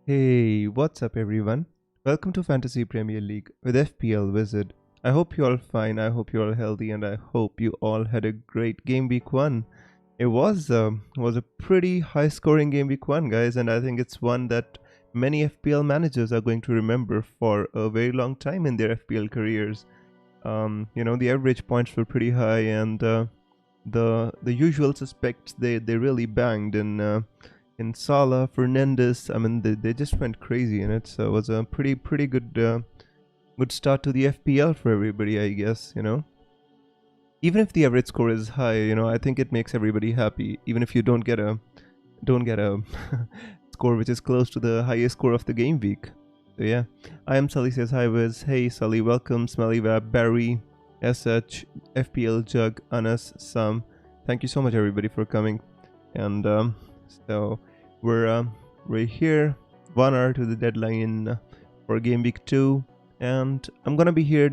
Hey, what's up everyone? Welcome to Fantasy Premier League with FPL Wizard. I hope you're all fine, I hope you're all healthy, and I hope you all had a great game week 1. It was a pretty high scoring game week 1, guys, and I think it's one that many FPL managers are going to remember for a very long time in their FPL careers. The average points were pretty high, and the usual suspects they really banged in Salah, Fernandez. I mean, they just went crazy, and it was a pretty good start to the FPL for everybody, I guess. Even if the average score is high, I think it makes everybody happy. Even if you don't get a score which is close to the highest score of the game week. So yeah, I am Sully says hi Wiz. Hey Sully, welcome. Smelly Web, Barry, SH, FPL Jug, Anas, Sam. Thank you so much everybody for coming. And so we're here 1 hour to the deadline for game week 2, and I'm gonna be here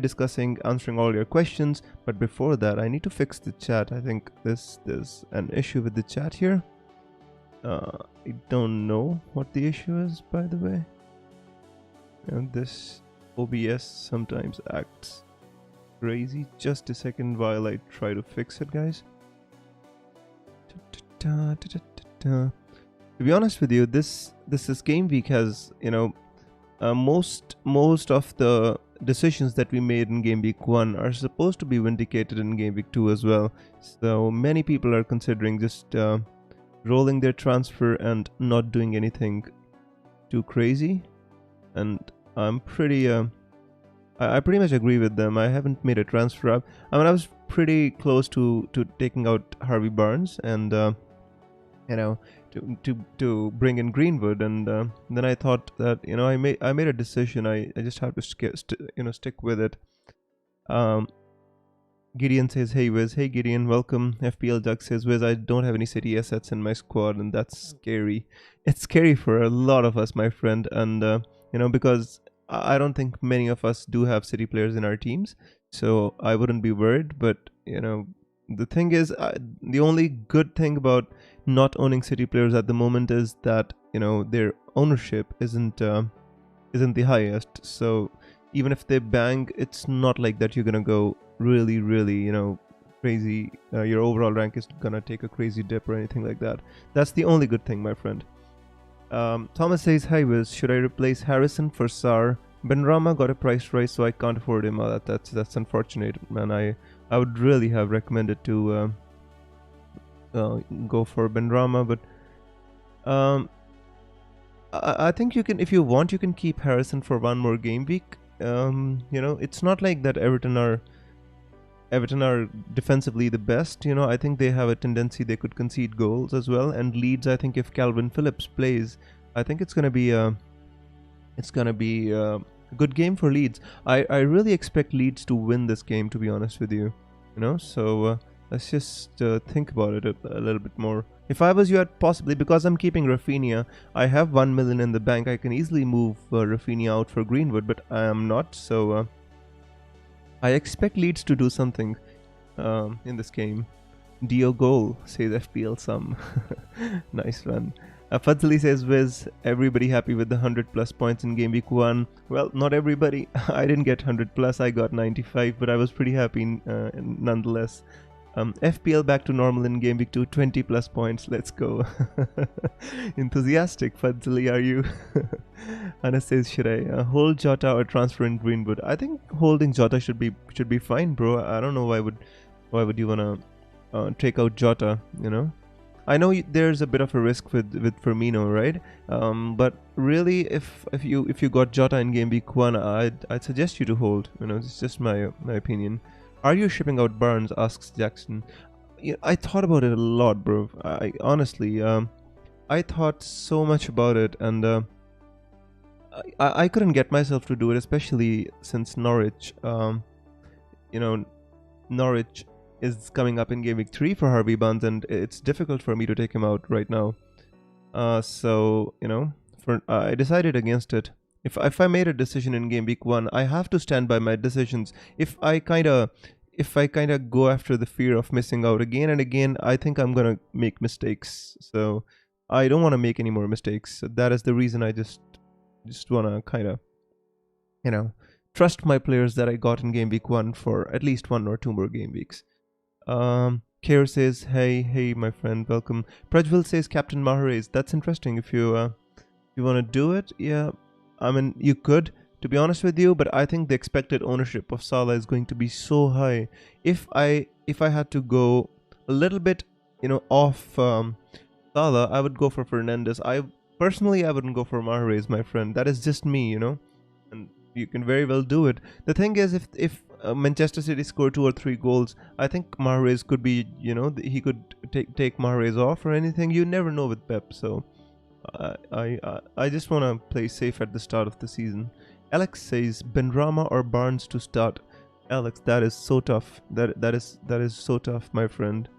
answering all your questions. But before that, I need to fix the chat. I think there's an issue with the chat here. I don't know what the issue is, by the way. And this OBS sometimes acts crazy. Just a second while I try to fix it, guys. To be honest with you, this game week has most of the decisions that we made in game week 1 are supposed to be vindicated in game week 2 as well. So many people are considering just rolling their transfer and not doing anything too crazy, and I'm I pretty much agree with them. I haven't made a transfer. I was pretty close to taking out Harvey Barnes and to bring in Greenwood, and then I thought that I made a decision. I just have to stick with it. Gideon says, "Hey Wiz, hey Gideon, welcome." FPL Duck says, "Wiz, I don't have any City assets in my squad, and that's scary. It's scary for a lot of us, my friend, and because I don't think many of us do have City players in our teams, so I wouldn't be worried. But the thing is, the only good thing about not owning City players at the moment is that their ownership isn't the highest. So even if they bang, it's not like that you're gonna go really crazy. Your overall rank is gonna take a crazy dip or anything like that. That's the only good thing, my friend." Thomas says, "Hi Wiz, should I replace Harrison for Sar? Benrahma got a price rise, so I can't afford him." That's unfortunate, man. I would really have recommended to go for Benrahma, but I think you can, if you want, you can keep Harrison for one more game week. It's not like that Everton are defensively the best. I think they have a tendency they could concede goals as well. And Leeds, I think if Calvin Phillips plays, I think it's gonna be a good game for Leeds. I really expect Leeds to win this game, to be honest with you. So let's just think about it a little bit more. If I was you, I'd possibly, because I'm keeping Rafinha, I have 1 million in the bank. I can easily move Rafinha out for Greenwood, but I am not. So I expect Leeds to do something in this game. Dio goal, says FPL Sum. Nice one. Fadzali says, "Wiz, everybody happy with the 100 plus points in game week 1? Well, not everybody. I didn't get 100 plus, I got 95, but I was pretty happy nonetheless. FPL back to normal in game week 2, 20 plus points. Let's go." Enthusiastic, Fadzali, are you? Anna says, "Should I hold Jota or transfer in Greenwood?" I think holding Jota should be fine, bro. I don't know why would you wanna take out Jota, I know there's a bit of a risk with Firmino, right? But really, if you got Jota in game week 1, I'd suggest you to hold. It's just my opinion. "Are you shipping out Barnes?" asks Jackson. I thought about it a lot, bro. I honestly, I thought so much about it, and I couldn't get myself to do it, especially since Norwich. Norwich is coming up in game week 3 for Harvey Barnes, and it's difficult for me to take him out right now. So I decided against it. If I made a decision in game week 1, I have to stand by my decisions. If I kind of go after the fear of missing out again and again, I think I'm gonna make mistakes. So I don't want to make any more mistakes. So that is the reason I just just wanna kind of, you know, trust my players that I got in game week 1 for at least 1 or 2 more game weeks. Care says, hey, my friend, welcome. Prajwal says Captain Mahrez. That's interesting. If you want to do it, yeah, I mean, you could, to be honest with you, but I think the expected ownership of Salah is going to be so high. If I had to go a little bit, off Salah, I would go for Fernandes. I wouldn't go for Mahrez, my friend. That is just me, and you can very well do it. The thing is, if Manchester City score 2 or 3 goals, I think Mahrez could be, he could take Mahrez off or anything. You never know with Pep, so I just want to play safe at the start of the season. Alex says Benrahma or Barnes to start. Alex, that is so tough. That is so tough, my friend.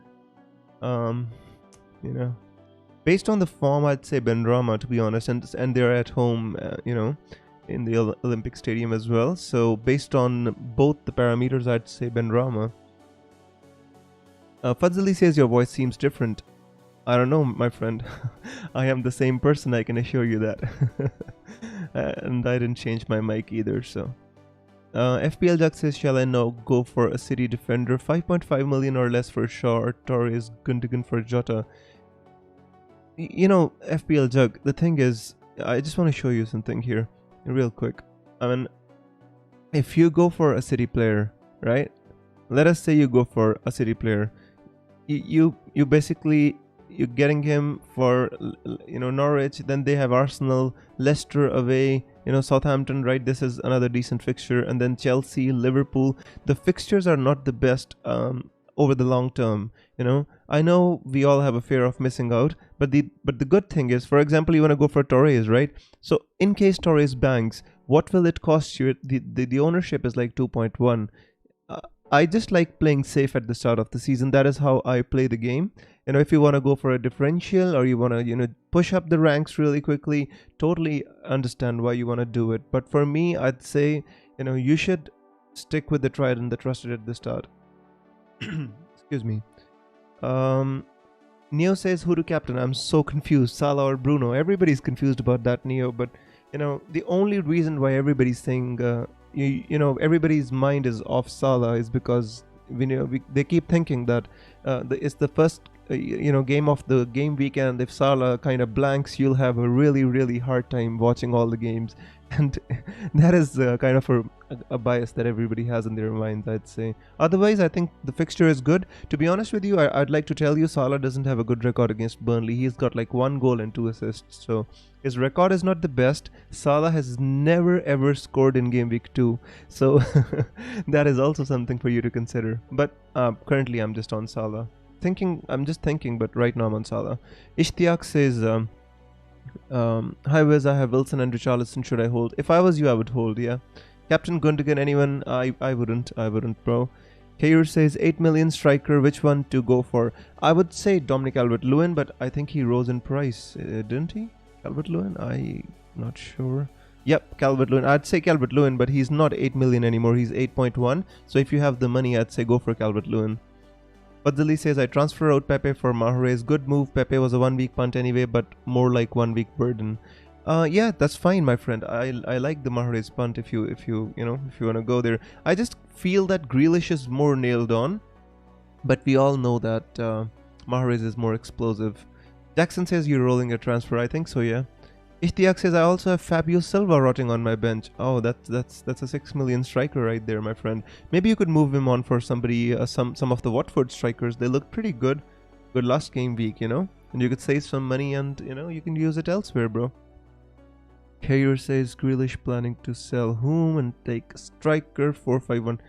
Um, you know, based on the form, I'd say Benrahma, to be honest, and they're at home, in the Olympic Stadium as well. So based on both the parameters, I'd say Benrahma. Fadzali says your voice seems different. I don't know, my friend. I am the same person, I can assure you that. And I didn't change my mic either, so. FPL Jack says, shall I now go for a City defender? 5.5 million or less for Shaw or Torres, Gundogan for Jota. FPL Jug, the thing is, I just want to show you something here, real quick. I mean, if you go for a City player, right? Let us say you go for a City player. You basically, you're getting him for Norwich, then they have Arsenal, Leicester away, Southampton, right? This is another decent fixture, and then Chelsea, Liverpool. The fixtures are not the best over the long term. I know we all have a fear of missing out, but the good thing is, for example, you want to go for Torres, right? So in case Torres banks, what will it cost you? The ownership is like 2.1. I just like playing safe at the start of the season. That is how I play the game. If you want to go for a differential, or you want to, push up the ranks really quickly, totally understand why you want to do it. But for me, I'd say, you should stick with the tried and the trusted at the start. Excuse me. Neo says, who to captain? I'm so confused. Salah or Bruno? Everybody's confused about that, Neo. But, the only reason why everybody's saying, everybody's mind is off Salah is because they keep thinking that it's the first game of the game weekend. If Salah kind of blanks, you'll have a really, really hard time watching all the games, and that is kind of a bias that everybody has in their minds, I'd say. Otherwise, I think the fixture is good. To be honest with you, I'd like to tell you, Salah doesn't have a good record against Burnley. He's got like 1 goal and 2 assists, so his record is not the best. Salah has never ever scored in game week 2, so that is also something for you to consider. But currently I'm just on Salah. I'm just thinking, but right now I'm on Salah. Ishtiaq says, hi Wes, I have Wilson and Richarlison. Should I hold? If I was you, I would hold, yeah. Captain Gundogan, anyone? I wouldn't, bro. Kair says 8 million striker, which one to go for? I would say Dominic Calvert-Lewin, but I think he rose in price, didn't he? Calvert-Lewin? I'm not sure. Yep, Calvert-Lewin. I'd say Calvert-Lewin, but he's not 8 million anymore. He's 8.1. So if you have the money, I'd say go for Calvert-Lewin. Fadzali says, I transfer out Pepe for Mahrez. Good move. Pepe was a 1-week punt anyway, but more like 1-week burden. Yeah, that's fine, my friend. I like the Mahrez punt if you want to go there. I just feel that Grealish is more nailed on, but we all know that Mahrez is more explosive. Jackson says you're rolling a transfer. I think so, yeah. Ishtiaq says, I also have Fabio Silva rotting on my bench. Oh, that's a 6 million striker right there, my friend. Maybe you could move him on for somebody, some of the Watford strikers. They look pretty good. Good last game week, and you could save some money and, you can use it elsewhere, bro. Kair says, Grealish planning to sell whom and take striker 451.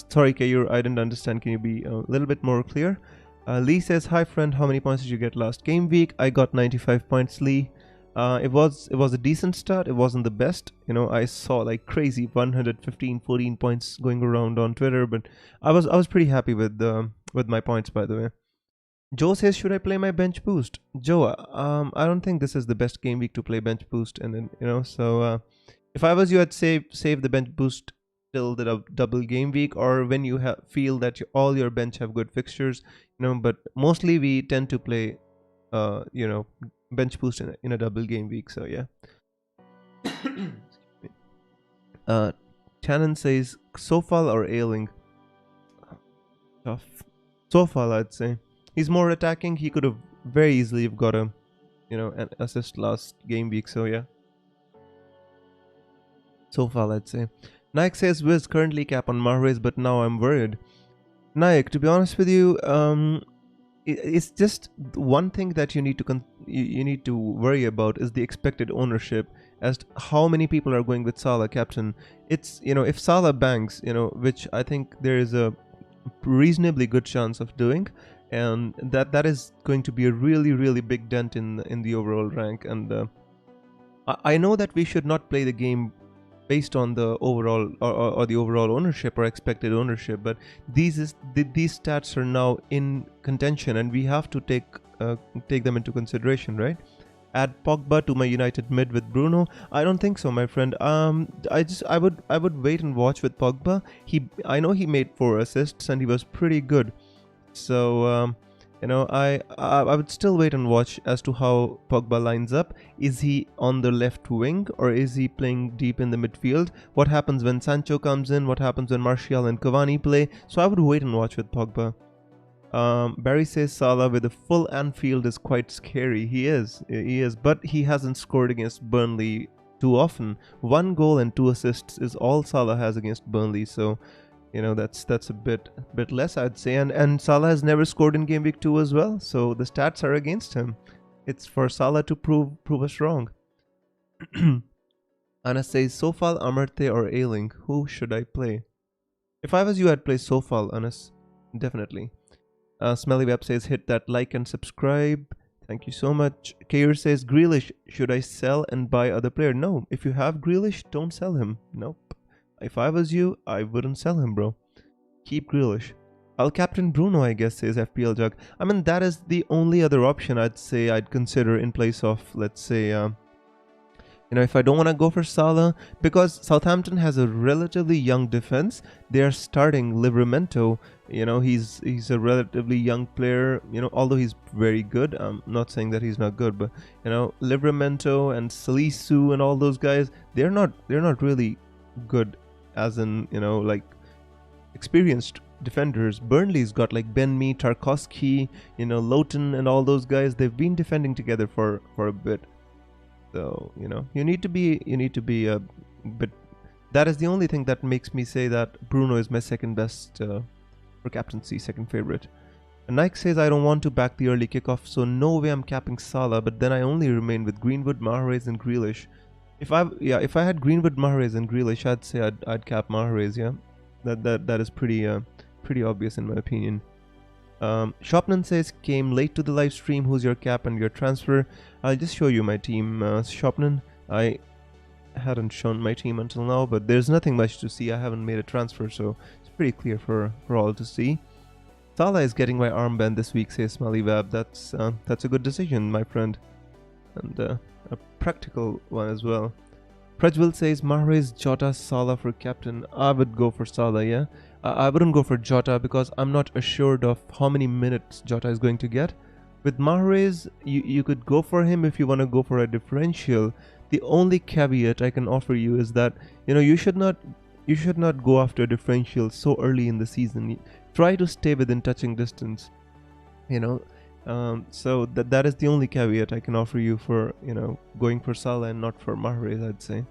Sorry, Kair, I didn't understand. Can you be a little bit more clear? Lee says, hi friend, how many points did you get last game week? I got 95 points, Lee. It was a decent start. It wasn't the best. I saw like crazy 114 points going around on Twitter, but I was pretty happy with my points, by the way. Joe says, should I play my bench boost? Joe, I don't think this is the best game week to play bench boost, and then so if I was you, I'd save the bench boost till the double game week, or when you feel that all your bench have good fixtures, but mostly we tend to play bench boost in a double game week, so yeah. uh, Tannen says Sofal or Ailing. Tough. Sofal, I'd say. He's more attacking. He could have very easily have got a, an assist last game week. So yeah, Sofal, I'd say. Nike says Wiz currently cap on Mahrez, but now I'm worried. Nike, to be honest with you, it's just one thing that you need to you need to worry about is the expected ownership, as to how many people are going with Salah captain. It's, if Salah bangs, which I think there is a reasonably good chance of doing, and that is going to be a really big dent in the overall rank. And I know that we should not play the game based on the overall or the overall ownership or expected ownership, but these stats are now in contention, and we have to take them into consideration, right? Add Pogba to my United mid with Bruno? I don't think so, my friend. I would wait and watch with Pogba. I know he made 4 assists and he was pretty good. So I would still wait and watch as to how Pogba lines up. Is he on the left wing or is he playing deep in the midfield? What happens when Sancho comes in? What happens when Martial and Cavani play? So I would wait and watch with Pogba. Barry says Salah with a full Anfield is quite scary. He is, but he hasn't scored against Burnley too often. 1 goal and 2 assists is all Salah has against Burnley. So that's a bit less, I'd say. And Salah has never scored in game week 2 as well, so the stats are against him. It's for Salah to prove us wrong. Anna says Sofal, Amartey or Ailing, who should I play? If I was you, I'd play Sofal, Anas, definitely. Smelly Web says hit that like and subscribe. Thank you so much. Kair says Grealish, should I sell and buy other player? No, if you have Grealish, don't sell him. Nope. If I was you, I wouldn't sell him, bro. Keep Grealish. I'll captain Bruno, I guess, says FPL Jug. I mean, that is the only other option I'd say I'd consider in place of, let's say, if I don't want to go for Salah, because Southampton has a relatively young defense. They're starting Livramento. He's a relatively young player, although he's very good. I'm not saying that he's not good, but, Livramento and Salisu and all those guys, they're not really good as in, like experienced defenders. Burnley's got like Ben-Mee, Tarkowski, Lowton and all those guys. They've been defending together for a bit. So, you need to be a bit. That is the only thing that makes me say that Bruno is my second best for captaincy, second favorite. And Nike says I don't want to back the early kickoff, so no way I'm capping Salah, but then I only remain with Greenwood, Mahrez and Grealish. If I had Greenwood, Mahrez and Grealish, I'd say I'd cap Mahrez, yeah. That is pretty obvious in my opinion. Shopnan says came late to the live stream. Who's your cap and your transfer? I'll just show you my team, Shopnan. I hadn't shown my team until now, but there's nothing much to see. I haven't made a transfer, so it's pretty clear for all to see. Salah is getting my armband this week, says Smiley Web. That's a good decision, my friend, and a practical one as well. Prajwal says Mahrez, Jota, Salah for captain. I would go for Salah, yeah. I wouldn't go for Jota because I'm not assured of how many minutes Jota is going to get. With Mahrez, you could go for him if you want to go for a differential. The only caveat I can offer you is that you should not go after a differential so early in the season. Try to stay within touching distance. So that is the only caveat I can offer you for going for Salah and not for Mahrez, I'd say.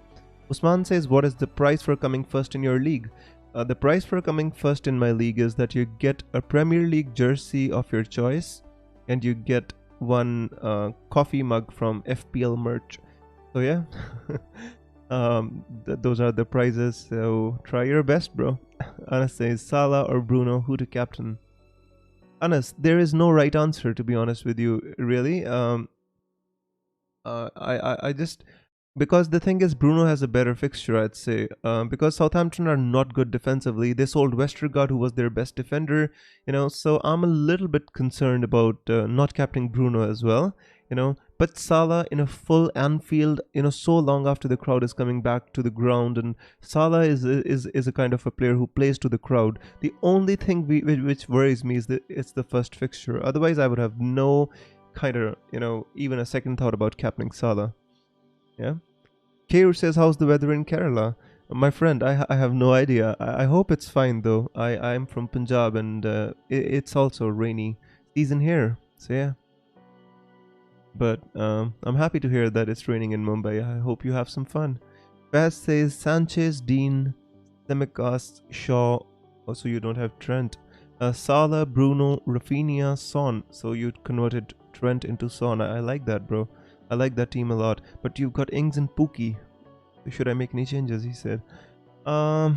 Usman says, what is the price for coming first in your league? The price for coming first in my league is that you get a Premier League jersey of your choice and you get one coffee mug from FPL merch. So yeah, those are the prizes. So try your best, bro. Anas says Salah or Bruno, who to captain? Anas, there is no right answer, to be honest with you, really. I just, because the thing is Bruno has a better fixture, I'd say, because Southampton are not good defensively. They sold Westergaard, who was their best defender, so I'm a little bit concerned about not captaining Bruno as well, but Salah in a full Anfield, so long after the crowd is coming back to the ground, and Salah is a kind of a player who plays to the crowd. The only thing which worries me is that it's the first fixture. Otherwise, I would have no kind of, even a second thought about captaining Salah. Yeah. Keir says, how's the weather in Kerala? My friend, I have no idea. I hope it's fine though. I'm from Punjab and it's also rainy season here. So yeah. But I'm happy to hear that it's raining in Mumbai. I hope you have some fun. Faz says Sanchez, Dean, Semikas, Shaw. Also, you don't have Trent. Salah, Bruno, Rafinha, Son. So you converted Trent into Son. I like that, bro. I like that team a lot. But you've got Ings and Pookie. Should I make any changes? He said. To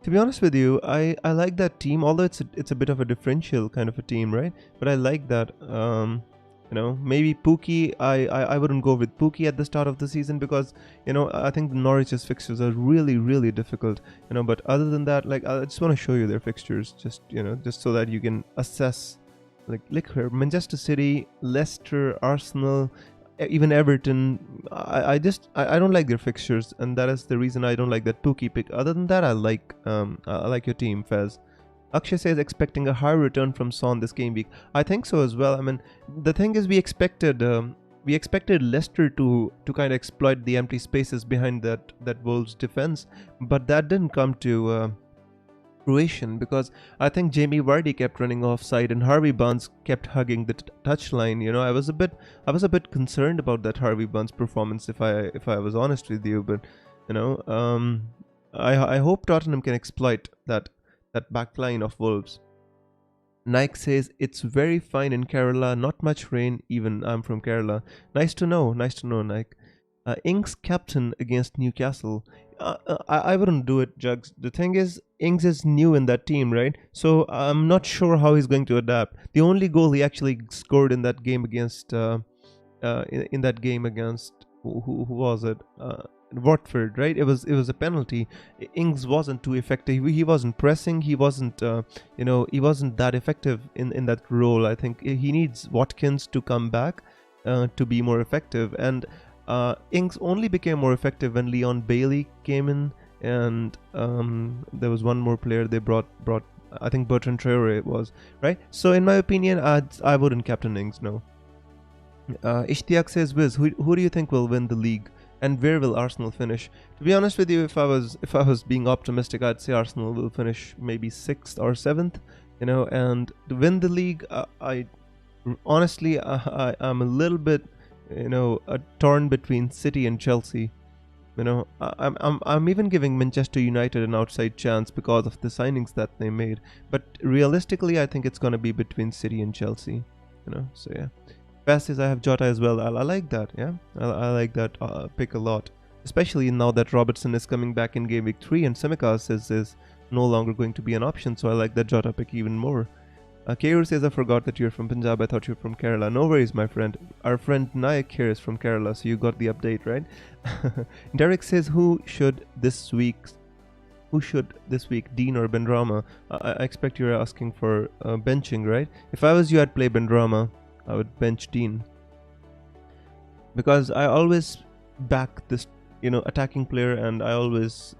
be honest with you, I like that team. Although it's a bit of a differential kind of a team, right? But I like that. Maybe Pookie. I wouldn't go with Pookie at the start of the season because I think Norwich's fixtures are really really difficult. But other than that, like I just want to show you their fixtures, just so that you can assess. Like look here, Manchester City, Leicester, Arsenal, even Everton. I don't like their fixtures, and that is the reason I don't like that Pookie pick. Other than that, I like your team, Fez. Akshay says expecting a high return from Son this game week. I think so as well. I mean, the thing is, we expected Leicester to kind of exploit the empty spaces behind that Wolves defense, but that didn't come to fruition because I think Jamie Vardy kept running offside and Harvey Barnes kept hugging the touchline. I was a bit concerned about that Harvey Barnes performance if I was honest with you, but I hope Tottenham can exploit that back line of Wolves. Nike says it's very fine in Kerala, not much rain, even I'm from Kerala. Nice to know, Nike. Ings captain against Newcastle. I wouldn't do it, Jugs. The thing is, Ings is new in that team, right? So I'm not sure how he's going to adapt. The only goal he actually scored in that game against in that game against who was it? Watford, right? It was a penalty. Ings wasn't too effective. He wasn't pressing. He wasn't he wasn't that effective in that role. I think he needs Watkins to come back to be more effective. And Ings only became more effective when Leon Bailey came in, and there was one more player they brought. I think Bertrand Traore was, right? So in my opinion, I wouldn't captain Ings. No. Ishtiaq says, Wiz, who do you think will win the league? And where will Arsenal finish? To be honest with you, if I was being optimistic, I'd say Arsenal will finish maybe 6th or 7th, and to win the league, I honestly I'm a little bit, torn between City and Chelsea. I'm even giving Manchester United an outside chance because of the signings that they made, but realistically, I think it's gonna be between City and Chelsea. So yeah. Best is I have Jota as well. I like that, yeah. I like that pick a lot. Especially now that Robertson is coming back in game week 3 and Semikas is no longer going to be an option, so I like that Jota pick even more. Keir says, I forgot that you're from Punjab. I thought you were from Kerala. No worries, my friend. Our friend Nayak here is from Kerala, so you got the update, right? Derek says, who should this week, Dean or Benrahma? I expect you're asking for benching, right? If I was you, I'd play Benrahma. I would bench Dean because I always back this attacking player, and I always,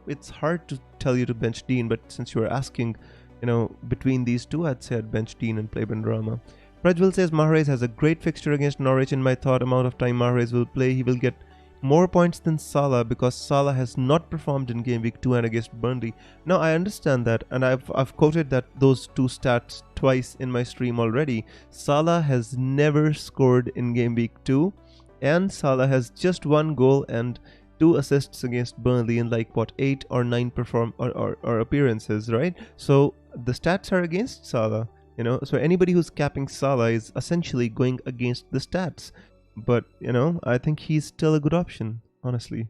it's hard to tell you to bench Dean, but since you are asking between these two, I'd say I'd bench Dean and play Benrahma. Prajwal says Mahrez has a great fixture against Norwich. In my thought amount of time Mahrez will play, he will get more points than Salah because Salah has not performed in game week 2 and against Burnley. Now I understand that, and I've quoted those two stats twice in my stream already. Salah has never scored in game week 2, and Salah has just 1 goal and 2 assists against Burnley in 8 or 9 or appearances, right? So the stats are against Salah, so anybody who's capping Salah is essentially going against the stats. But, I think he's still a good option, honestly.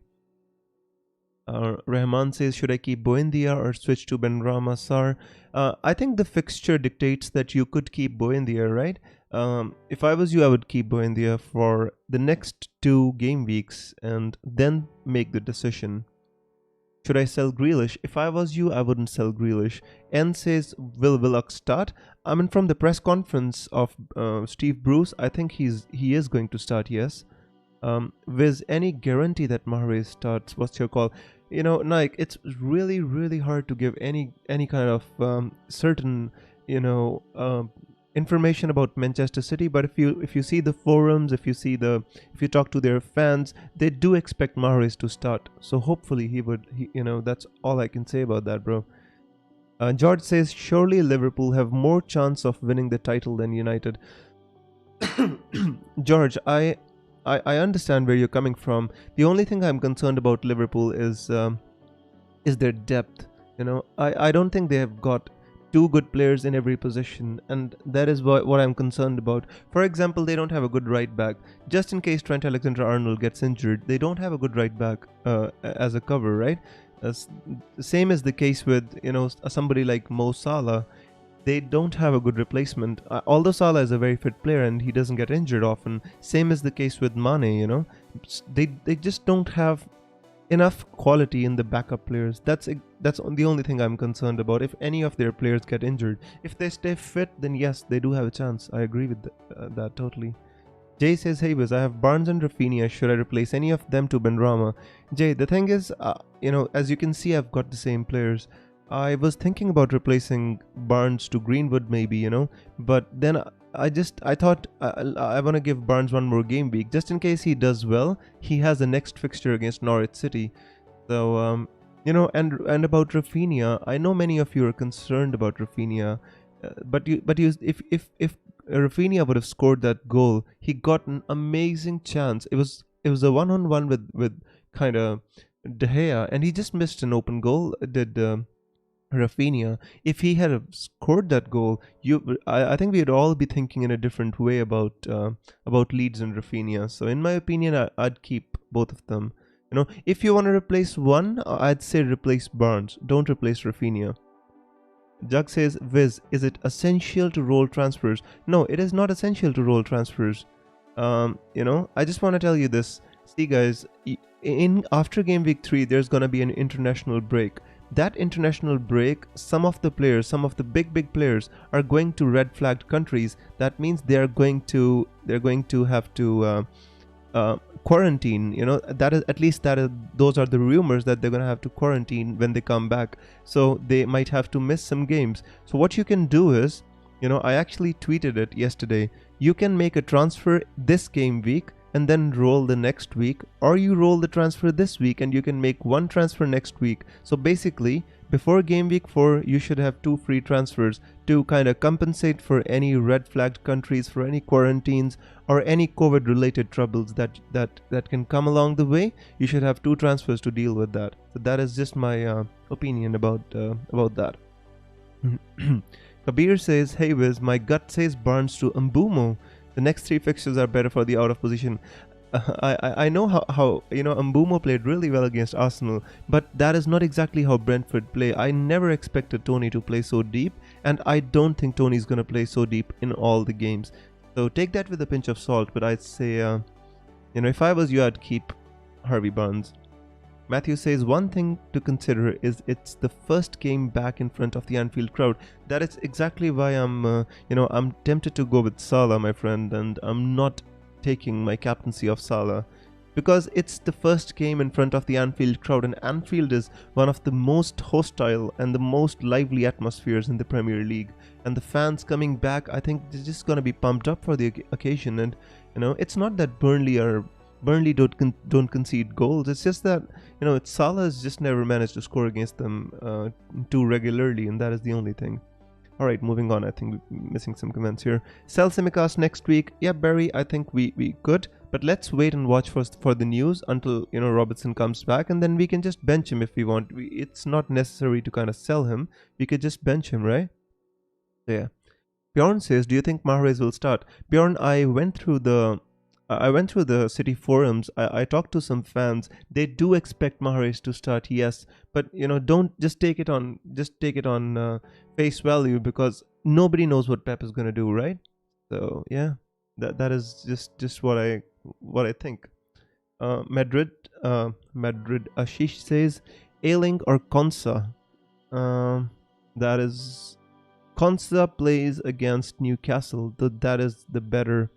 Rahman says, should I keep Buendia or switch to Benrahma Sar? I think the fixture dictates that you could keep Buendia, right? If I was you, I would keep Buendia for the next 2 game weeks and then make the decision. Should I sell Grealish? If I was you, I wouldn't sell Grealish. N says, will Willock start? I mean, from the press conference of Steve Bruce, I think he is going to start, yes. With any guarantee that Mahrez starts? What's your call? Nike, it's really, really hard to give any kind of certain, information about Manchester City, but if you see the forums, if you talk to their fans, they do expect Mahrez to start. So hopefully that's all I can say about that, bro. George says surely Liverpool have more chance of winning the title than United. George, I understand where you're coming from. The only thing I'm concerned about Liverpool is their depth. I don't think they have got two good players in every position, and that is what I'm concerned about. For example, they don't have a good right back. Just in case Trent Alexander-Arnold gets injured, they don't have a good right back as a cover, right? Same is the case with somebody like Mo Salah. They don't have a good replacement. Although Salah is a very fit player and he doesn't get injured often. Same is the case with Mane. They just don't have enough quality in the backup players. That's the only thing I'm concerned about. If any of their players get injured, if they stay fit, then yes, they do have a chance. I agree with that totally. Jay says, hey Wiz, I have Barnes and Rafinha. Should I replace any of them to Benrahma? Jay, the thing is, as you can see, I've got the same players. I was thinking about replacing Barnes to Greenwood maybe, but then I thought I want to give Barnes one more game week. Just in case he does well, he has the next fixture against Norwich City. So, and about Rafinha, I know many of you are concerned about Rafinha, if Rafinha would have scored that goal, he got an amazing chance. It was a one-on-one with kind of De Gea, and he just missed an open goal. Did Rafinha? If he had scored that goal, I think we'd all be thinking in a different way about Leeds and Rafinha. So in my opinion, I'd keep both of them. If you want to replace one, I'd say replace Barnes. Don't replace Rafinha. Jug says, Viz, is it essential to roll transfers? No, it is not essential to roll transfers. I just want to tell you this. See, guys, after game week 3, there's gonna be an international break. That international break, some of the big players are going to red flagged countries. That means they're going to have to quarantine. Those are the rumors that they're going to have to quarantine when they come back. So they might have to miss some games. So what you can do is, I actually tweeted it yesterday. You can make a transfer this game week and then roll the next week, or you roll the transfer this week and you can make one transfer next week. So basically, before game week 4, you should have 2 free transfers to kind of compensate for any red flagged countries, for any quarantines or any COVID related troubles that can come along the way. You should have 2 transfers to deal with that. So that is just my opinion about that. Kabir says, hey Wiz, my gut says Barnes to Mbumo. The next 3 fixtures are better for the out of position. I know how Mbumo played really well against Arsenal, but that is not exactly how Brentford play. I never expected Tony to play so deep, and I don't think Tony's gonna play so deep in all the games. So take that with a pinch of salt. But I'd say, if I was you, I'd keep Harvey Barnes. Matthew says, one thing to consider is it's the first game back in front of the Anfield crowd. That is exactly why I'm tempted to go with Salah, my friend, and I'm not taking my captaincy of Salah, because it's the first game in front of the Anfield crowd, and Anfield is one of the most hostile and the most lively atmospheres in the Premier League. And the fans coming back, I think they're just going to be pumped up for the occasion. And it's not that Burnley don't concede goals. It's just that Salah has just never managed to score against them too regularly, and that is the only thing. Alright, moving on. I think we're missing some comments here. Sell Simicast next week. Yeah, Barry, I think we could, but let's wait and watch first for the news until Robertson comes back, and then we can just bench him if we want. It's not necessary to kind of sell him. We could just bench him, right? Yeah. Bjorn says, do you think Mahrez will start? Bjorn, I went through the City forums. I talked to some fans. They do expect Mahrez to start, yes, but don't just take it on face value, because nobody knows what Pep is gonna do, right? So yeah, that is just what I think. Madrid Ashish says, Ayling or Konsa. That is, Konsa plays against Newcastle. That is the better.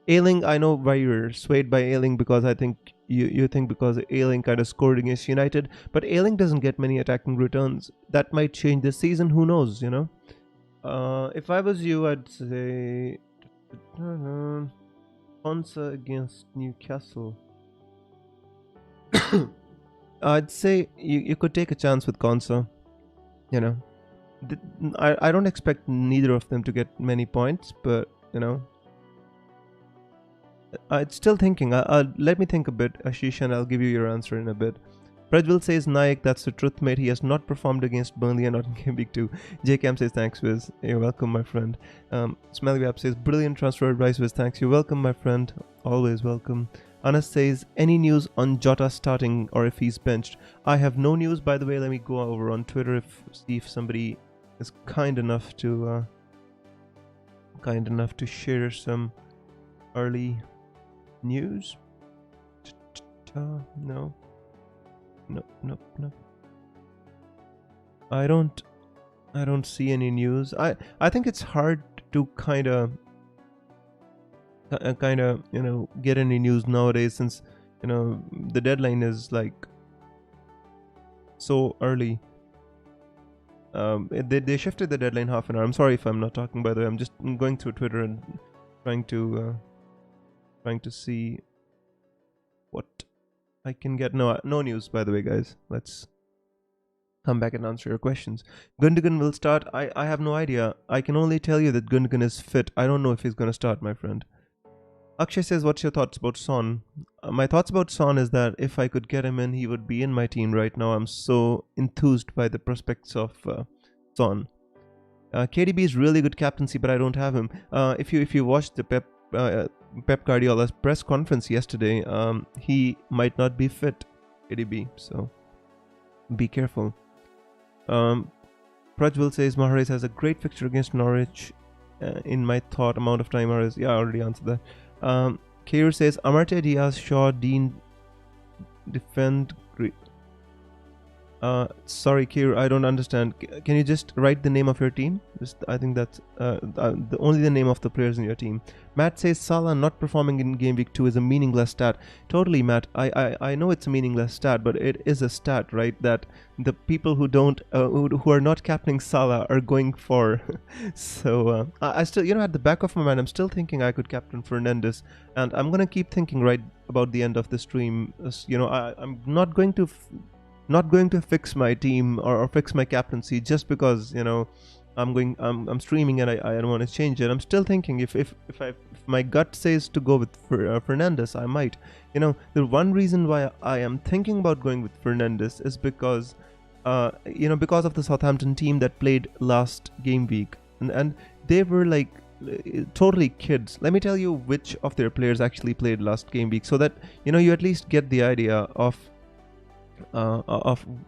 Ayling, I know why you're swayed by Ayling, because I think you think because Ayling kind of scored against United, but Ayling doesn't get many attacking returns. That might change this season, who knows, If I was you, I'd say Konsa against Newcastle. I'd say you could take a chance with Konsa. You know, I don't expect neither of them to get many points, but I'm still thinking. Let me think a bit, Ashish, and I'll give you your answer in a bit. Prajwal says, Nayak, that's the truth, mate. He has not performed against Burnley and not in Game Week 2. JCam says, thanks, Wiz. You're welcome, my friend. Smelly Wap says, brilliant transfer advice, Wiz. Thanks. You're welcome, my friend. Always welcome. Anas says, any news on Jota starting or if he's benched? I have no news, by the way. Let me go over on Twitter see if somebody is kind enough to share some early news. No. I don't see any news. I think it's hard to kind of get any news nowadays, since the deadline is like so early. They shifted the deadline half an hour. I'm sorry if I'm not talking, by the way. I'm just going through Twitter and trying to see what I can get. No news, by the way, guys. Let's come back and answer your questions. Gundogan will start. I have no idea. I can only tell you that Gundogan is fit. I don't know if he's going to start, my friend. Akshay says, what's your thoughts about Son? My thoughts about Son is that if I could get him in, he would be in my team right now. I'm so enthused by the prospects of Son. KDB is really good captaincy, but I don't have him. If you watched the Pep Guardiola's press conference yesterday, he might not be fit, KDB, so be careful. Prajwal says Mahrez has a great fixture against Norwich. In my thought, amount of time Mahrez. Yeah, I already answered that. Kair says Amartey, Diaz, Shaw, Dean defend great. Sorry, Kair, I don't understand. Can you just write the name of your team? I think that's only the name of the players in your team. Matt says Salah not performing in Game Week 2 is a meaningless stat. Totally, Matt. I know it's a meaningless stat, but it is a stat, right? That the people who don't who are not captaining Salah are going for. So I still, at the back of my mind, I'm still thinking I could captain Fernandes, and I'm gonna keep thinking right about the end of the stream. I'm not going to fix my team or fix my captaincy just because I'm streaming and I don't want to change it. I'm still thinking if my gut says to go with Fernandes, I might. The one reason why I am thinking about going with Fernandes is because because of the Southampton team that played last game week, and they were like totally kids. Let me tell you which of their players actually played last game week, so that you at least get the idea of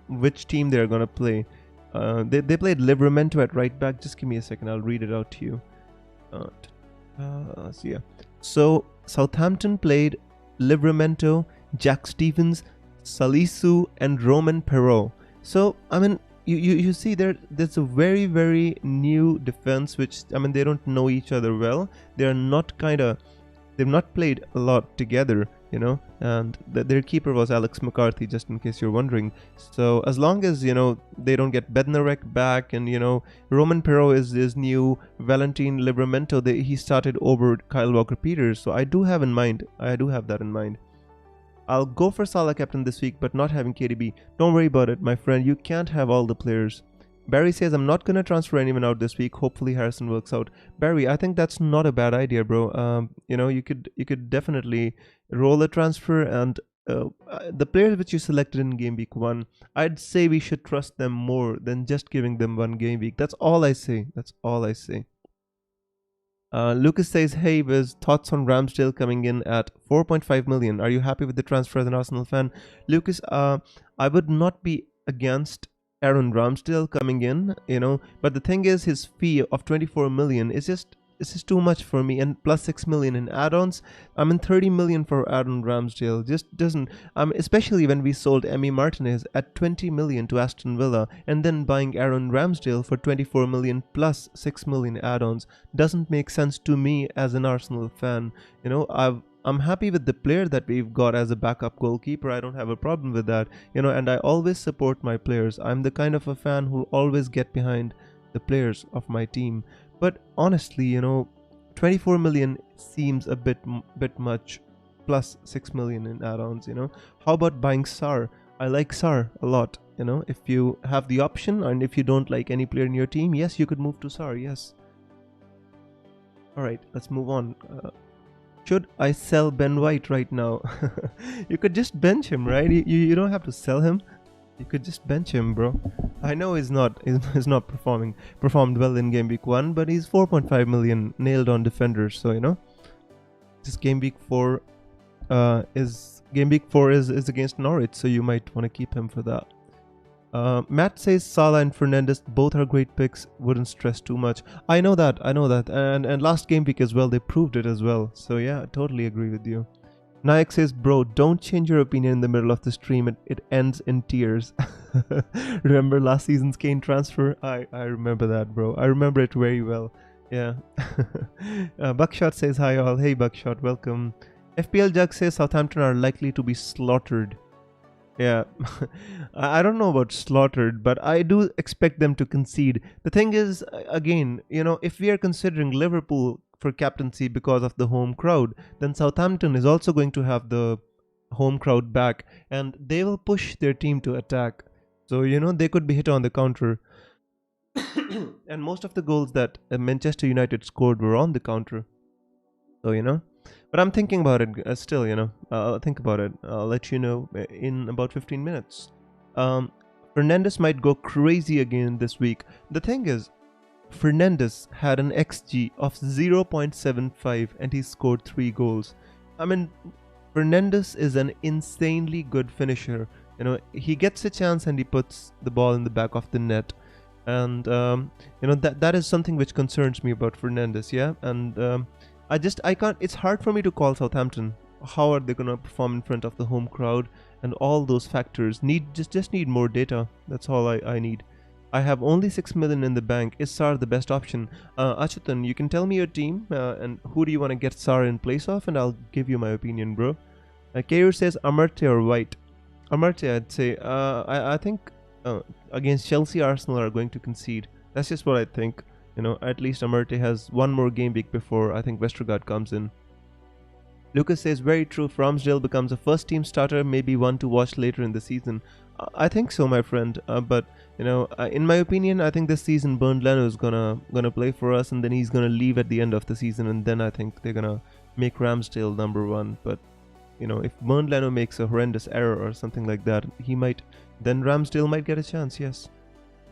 which team they're gonna play. They played Livramento at right back. Just give me a second, I'll read it out to you. So Southampton played Livramento, Jack Stevens, Salisu, and Roman Perrault. So I mean, you see there's a very, very new defense, which they don't know each other well. They've not played a lot together, and their keeper was Alex McCarthy, just in case you're wondering. So as long as they don't get Bednarek back, and Roman Perrault is new, Valentin Livramento, he started over Kyle Walker-Peters. So I do have that in mind. I'll go for Salah captain this week, but not having KDB. Don't worry about it, my friend. You can't have all the players. Barry says, I'm not going to transfer anyone out this week. Hopefully Harrison works out. Barry, I think that's not a bad idea, bro. You could definitely roll a transfer, and the players which you selected in game week 1, I'd say we should trust them more than just giving them one game week. That's all I say. Lucas says, hey, Wiz, thoughts on Ramsdale coming in at 4.5 million. Are you happy with the transfer as an Arsenal fan? Lucas, I would not be against Aaron Ramsdale coming in, but the thing is, his fee of 24 million is just too much for me, and plus 6 million in add-ons. 30 million for Aaron Ramsdale just doesn't, especially when we sold Emi Martinez at 20 million to Aston Villa, and then buying Aaron Ramsdale for 24 million plus 6 million add-ons doesn't make sense to me as an Arsenal fan. I'm happy with the player that we've got as a backup goalkeeper. I don't have a problem with that, and I always support my players. I'm the kind of a fan who always get behind the players of my team. But honestly, 24 million seems a bit much, plus 6 million in add-ons. How about buying Sar? I like Sar a lot. If you have the option and if you don't like any player in your team, yes, you could move to Sar. Yes. All right, let's move on. Should I sell Ben White right now? You could just bench him, right? You don't have to sell him. You could just bench him, bro. I know he's not performed well in game week 1, but he's 4.5 million nailed on defenders. So this game week 4 is against Norwich, so you might want to keep him for that. Matt says Salah and Fernandes both are great picks. Wouldn't stress too much. I know that, and last game week as well, they proved it as well. So yeah, I totally agree with you. Nayak says, bro, don't change your opinion in the middle of the stream. It ends in tears. Remember last season's Kane transfer? I remember that, bro. I remember it very well. Yeah. Buckshot says, hi all. Hey Buckshot, welcome. FPL Jug says Southampton are likely to be slaughtered. Yeah, I don't know about slaughtered, but I do expect them to concede. The thing is, again, if we are considering Liverpool for captaincy because of the home crowd, then Southampton is also going to have the home crowd back, and they will push their team to attack. So, they could be hit on the counter. And most of the goals that Manchester United scored were on the counter. So, but I'm thinking about it still, I'll think about it. I'll let you know in about 15 minutes. Fernandes might go crazy again this week. The thing is, Fernandes had an XG of 0.75 and he scored 3 goals. I mean, Fernandes is an insanely good finisher. He gets a chance and he puts the ball in the back of the net. And, that is something which concerns me about Fernandes, yeah? And I can't, it's hard for me to call Southampton. How are they going to perform in front of the home crowd? And all those factors just need more data. That's all I need. I have only 6 million in the bank. Is Sar the best option? Achutan, you can tell me your team and who do you want to get Sar in place of, and I'll give you my opinion, bro. Kair says Amartey or White. Amartey, I'd say. I think against Chelsea, Arsenal are going to concede. That's just what I think. At least Amartey has one more game week before I think Westergaard comes in. Lucas says, very true, if Ramsdale becomes a first team starter, maybe one to watch later in the season. I think so, my friend. But in my opinion, I think this season Bernd Leno is gonna play for us, and then he's gonna leave at the end of the season, and then I think they're gonna make Ramsdale number 1. But if Bernd Leno makes a horrendous error or something like that, then Ramsdale might get a chance. Yes.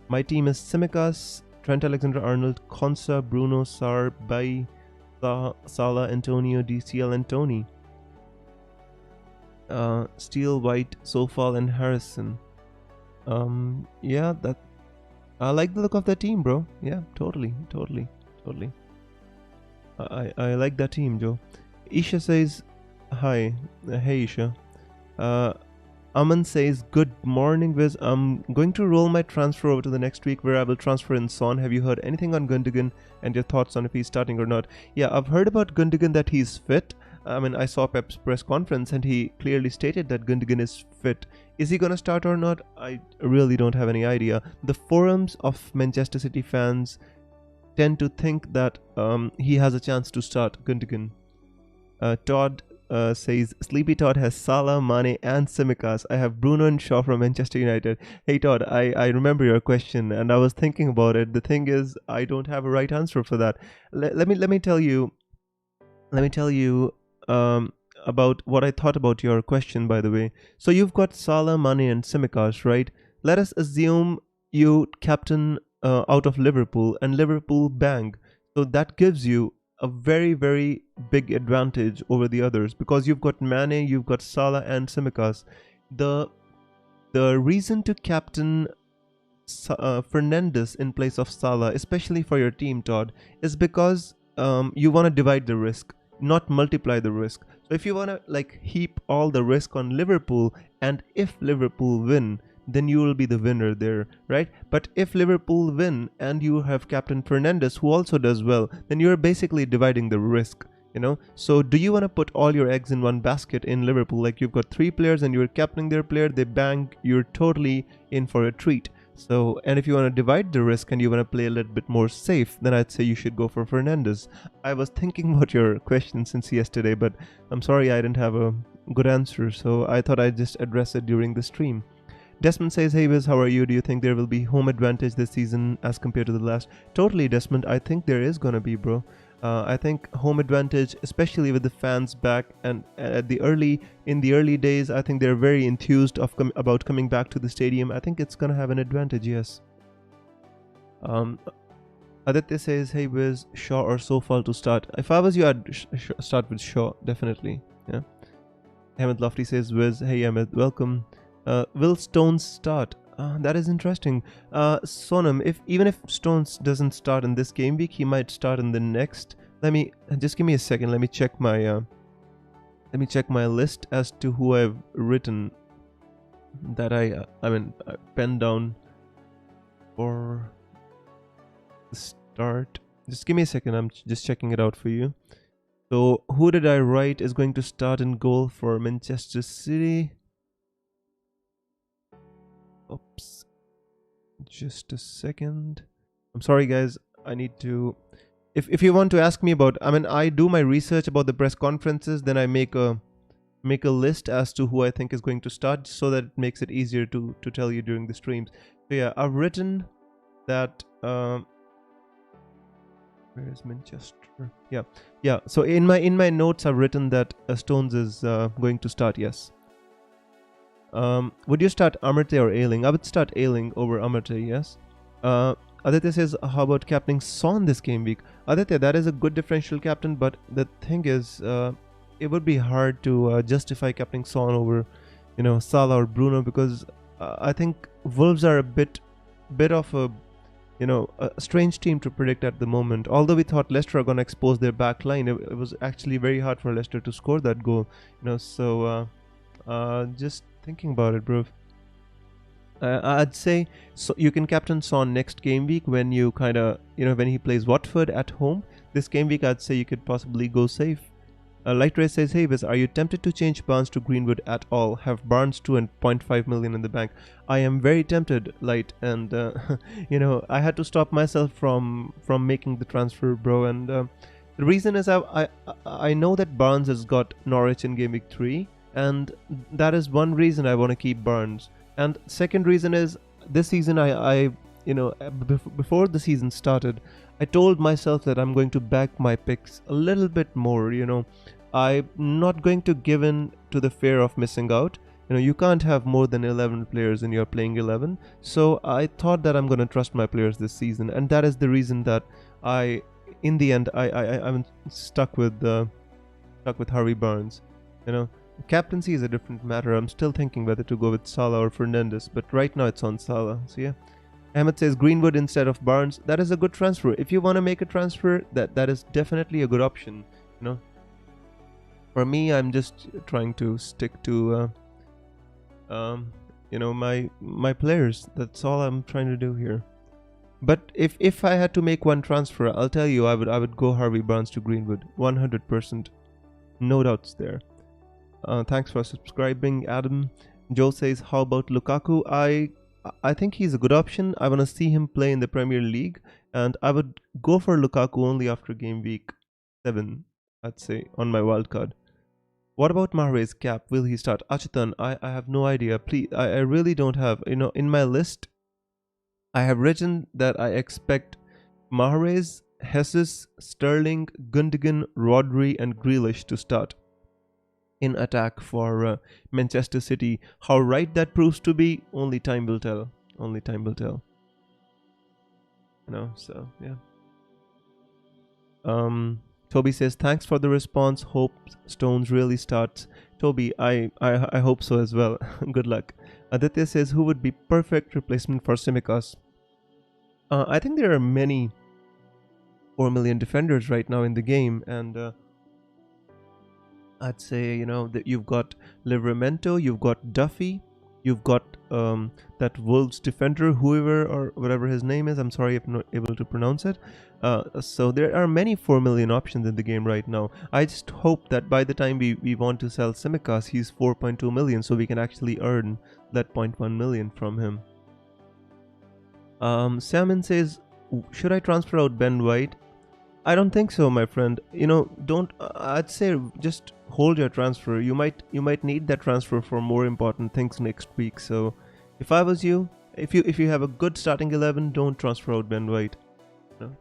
My team is Tsimikas, Trent Alexander-Arnold, Konsa, Bruno, Sar, Bai, Salah, Antonio, DCL, and Tony. Steele, White, Sofal, and Harrison. Yeah, that I like the look of that team, bro. Yeah, totally. I like that team, Joe. Isha says, hi. Hey, Isha. Aman says, good morning, Viz. I'm going to roll my transfer over to the next week where I will transfer in Son. Have you heard anything on Gundogan and your thoughts on if he's starting or not? Yeah, I've heard about Gundogan that he's fit. I mean, I saw Pep's press conference and he clearly stated that Gundogan is fit. Is he going to start or not? I really don't have any idea. The forums of Manchester City fans tend to think that he has a chance to start Gundogan. Todd says, Sleepy Todd has Salah, Mane and Tsimikas. I have Bruno and Shaw from Manchester United. Hey Todd, I remember your question and I was thinking about it. The thing is, I don't have a right answer for that. Let me tell you about what I thought about your question, by the way. So you've got Salah, Mane and Tsimikas, right? Let us assume you captain out of Liverpool and Liverpool bang. So that gives you a very, very big advantage over the others because you've got Mane, you've got Salah and Tsimikas. The reason to captain Fernandes in place of Salah, especially for your team, Todd, is because you want to divide the risk, not multiply the risk. So if you want to heap all the risk on Liverpool, and if Liverpool win, then you will be the winner there, right? But if Liverpool win and you have Captain Fernandes who also does well, then you're basically dividing the risk, So do you want to put all your eggs in one basket in Liverpool? Like you've got 3 players and you're captaining their player, they bang, you're totally in for a treat. So, and if you want to divide the risk and you want to play a little bit more safe, then I'd say you should go for Fernandez. I was thinking about your question since yesterday, but I'm sorry I didn't have a good answer, so I thought I'd just address it during the stream. Desmond says, hey Wiz, how are you? Do you think there will be home advantage this season as compared to the last? Totally, Desmond. I think there is gonna be, bro. I think home advantage, especially with the fans back, and in the early days, I think they're very enthused about coming back to the stadium. I think it's gonna have an advantage, yes. Aditya says, hey Wiz, Shaw or Sofal to start. If I was you, I'd start with Shaw, definitely. Yeah. Ahmed Lofty says, Wiz, hey Ahmed, welcome. Will Stones start? That is interesting. Sonam, even if Stones doesn't start in this game week, he might start in the next. Just give me a second. Let me check my list as to who I've written that I penned down for the start. Just give me a second. I'm just checking it out for you. So who did I write is going to start in goal for Manchester City? Oops. Just a second. I'm sorry guys. I need to... If you want to ask me about... I do my research about the press conferences, then I make a list as to who I think is going to start, so that it makes it easier to tell you during the streams. So yeah, I've written that... where is Manchester? Yeah. So in my notes, I've written that Stones is going to start, yes. Would you start Amartey or Ailing? I would start Ailing over Amartey, yes. Aditya says, how about captaining Son this game week? Aditya, that is a good differential captain, but the thing is, it would be hard to justify captaining Son over, Salah or Bruno, because I think Wolves are a bit of a strange team to predict at the moment. Although we thought Leicester are going to expose their back line, it was actually very hard for Leicester to score that goal. So just thinking about it, bro. I'd say so you can captain Son next game week when you when he plays Watford at home. This game week, I'd say you could possibly go safe. Light Ray says, hey Wiz, are you tempted to change Barnes to Greenwood at all? Have Barnes 2 and 0.5 million in the bank? I am very tempted, Light, and I had to stop myself from making the transfer, bro. And the reason is I know that Barnes has got Norwich in game week 3. And that is one reason I want to keep Barnes. And second reason is this season before the season started, I told myself that I'm going to back my picks a little bit more. I'm not going to give in to the fear of missing out. You can't have more than 11 players in your playing 11. So I thought that I'm going to trust my players this season, and that is the reason that in the end I'm stuck with Harvey Barnes. Captaincy is a different matter. I'm still thinking whether to go with Salah or Fernandez, but right now it's on Salah. So yeah. Ahmed says Greenwood instead of Barnes. That is a good transfer. If you want to make a transfer, that is definitely a good option. For me, I'm just trying to stick to my players. That's all I'm trying to do here. But if I had to make one transfer, I'll tell you, I would go Harvey Barnes to Greenwood, 100%. No doubts there. Thanks for subscribing, Adam. Joe says, how about Lukaku? I think he's a good option. I want to see him play in the Premier League, and I would go for Lukaku only after game week 7, I'd say, on my wildcard. What about Mahrez's cap? Will he start? Achitan, I have no idea. Please, I really don't have. In my list, I have written that I expect Mahrez, Jesus, Sterling, Gundogan, Rodri, and Grealish to start in attack for Manchester City. How right that proves to be, only time will tell. Only time will tell. So yeah. Toby says, thanks for the response. Hope Stones really starts. Toby, I hope so as well. Good luck. Aditya says, who would be perfect replacement for Tsimikas? I think there are many 4 million defenders right now in the game, and I'd say, that you've got Livramento, you've got Duffy, you've got that Wolves defender, whoever or whatever his name is. I'm sorry if I'm not able to pronounce it. So there are many 4 million options in the game right now. I just hope that by the time we want to sell Tsimikas, he's 4.2 million, so we can actually earn that 0.1 million from him. Salmon says, should I transfer out Ben White? I don't think so, my friend. Don't. I'd say just hold your transfer. You might need that transfer for more important things next week. So, if I was you, if you have a good starting 11, don't transfer out Ben White. No.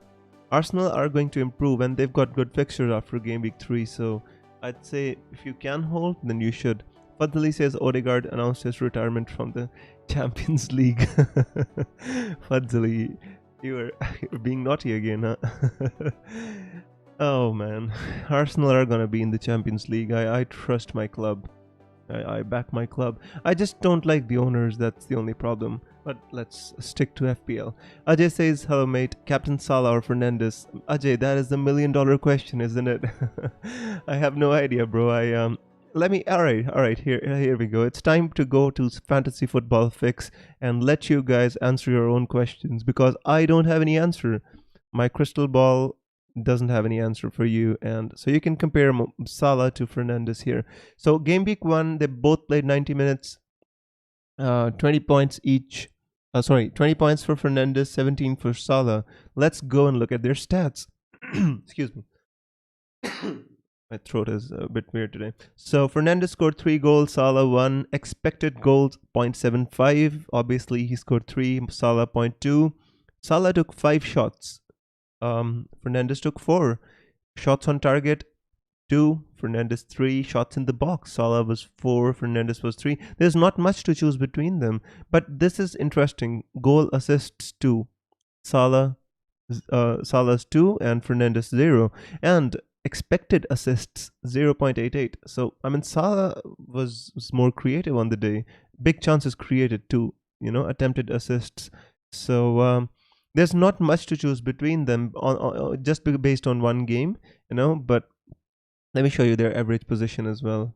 Arsenal are going to improve, and they've got good fixtures after game week 3. So, I'd say if you can hold, then you should. Fadli says Odegaard announced his retirement from the Champions League. Fadli, you're being naughty again, huh? Oh man, Arsenal are gonna be in the Champions League. I trust my club. I back my club. I just don't like the owners, that's the only problem. But let's stick to FPL. Ajay says, hello mate, Captain Salah or Fernandes? Ajay, that is the $1,000,000 question, isn't it? I have no idea, bro. Alright, here we go. It's time to go to Fantasy Football Fix and let you guys answer your own questions because I don't have any answer. My crystal ball doesn't have any answer for you, and so you can compare Salah to Fernandes here. So game week 1, they both played 90 minutes, 20 points each. 20 points for Fernandes, 17 for Salah. Let's go and look at their stats. Excuse me. My throat is a bit weird today. So Fernandes scored 3 goals, Salah 1. Expected goals 0.75. Obviously he scored 3, Salah 0.2. Salah took 5 shots. Fernandes took 4. Shots on target 2. Fernandes 3. Shots in the box. Salah was 4. Fernandes was 3. There's not much to choose between them. But this is interesting. Goal assists 2. Salah's 2 and Fernandes 0. And expected assists 0.88. So I mean Salah was more creative on the day. Big chances created too. Attempted assists. So there's not much to choose between them on just based on one game. But let me show you their average position as well.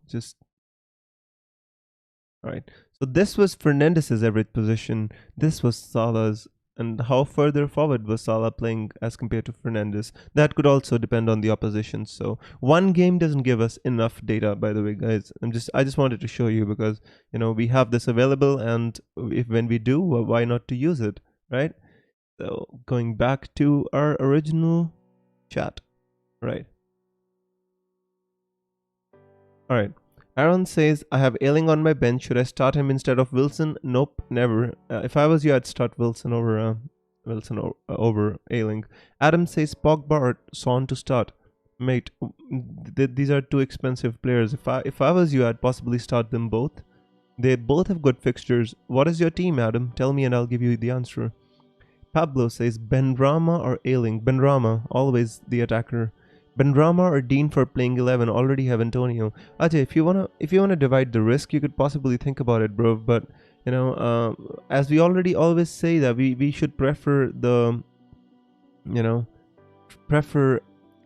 All right. So this was Fernandes's average position. This was Salah's. And how further forward was Salah playing as compared to Fernandes? That could also depend on the opposition. So one game doesn't give us enough data, by the way, guys. I just wanted to show you because we have this available, and when we do, well, why not to use it, right? So going back to our original chat, right? All right. Aaron says, I have Ailing on my bench. Should I start him instead of Wilson? Nope, never. If I was you, I'd start Wilson over Ailing. Adam says, Pogba or Son to start. Mate, these are two expensive players. If I was you, I'd possibly start them both. They both have good fixtures. What is your team, Adam? Tell me and I'll give you the answer. Pablo says, Benrahma or Ailing? Benrahma, always the attacker. Benrahma or Dean for playing 11? Already have Antonio. Ajay, if you wanna divide the risk, you could possibly think about it, bro. But as we already always say that we should prefer the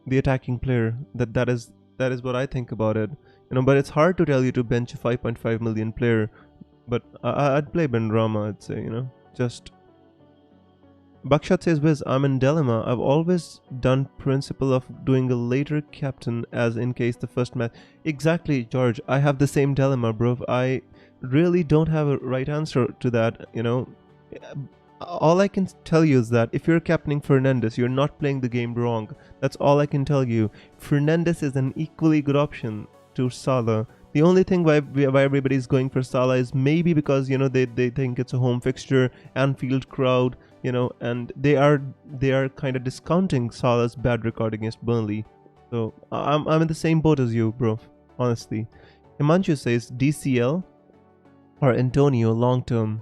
attacking player. That is what I think about it. But it's hard to tell you to bench a 5.5 million player. But I'd play Benrahma. I'd say just. Buckshot says, Wiz, I'm in dilemma. I've always done principle of doing a later captain as in case the first match. Exactly, George. I have the same dilemma, bro. I really don't have a right answer to that, All I can tell you is that if you're captaining Fernandes, you're not playing the game wrong. That's all I can tell you. Fernandes is an equally good option to Salah. The only thing why everybody's going for Salah is maybe because, they think it's a home fixture, Anfield crowd, and they are kind of discounting Salah's bad record against Burnley. So I'm in the same boat as you, bro. Honestly, Himanshu says DCL or Antonio long term.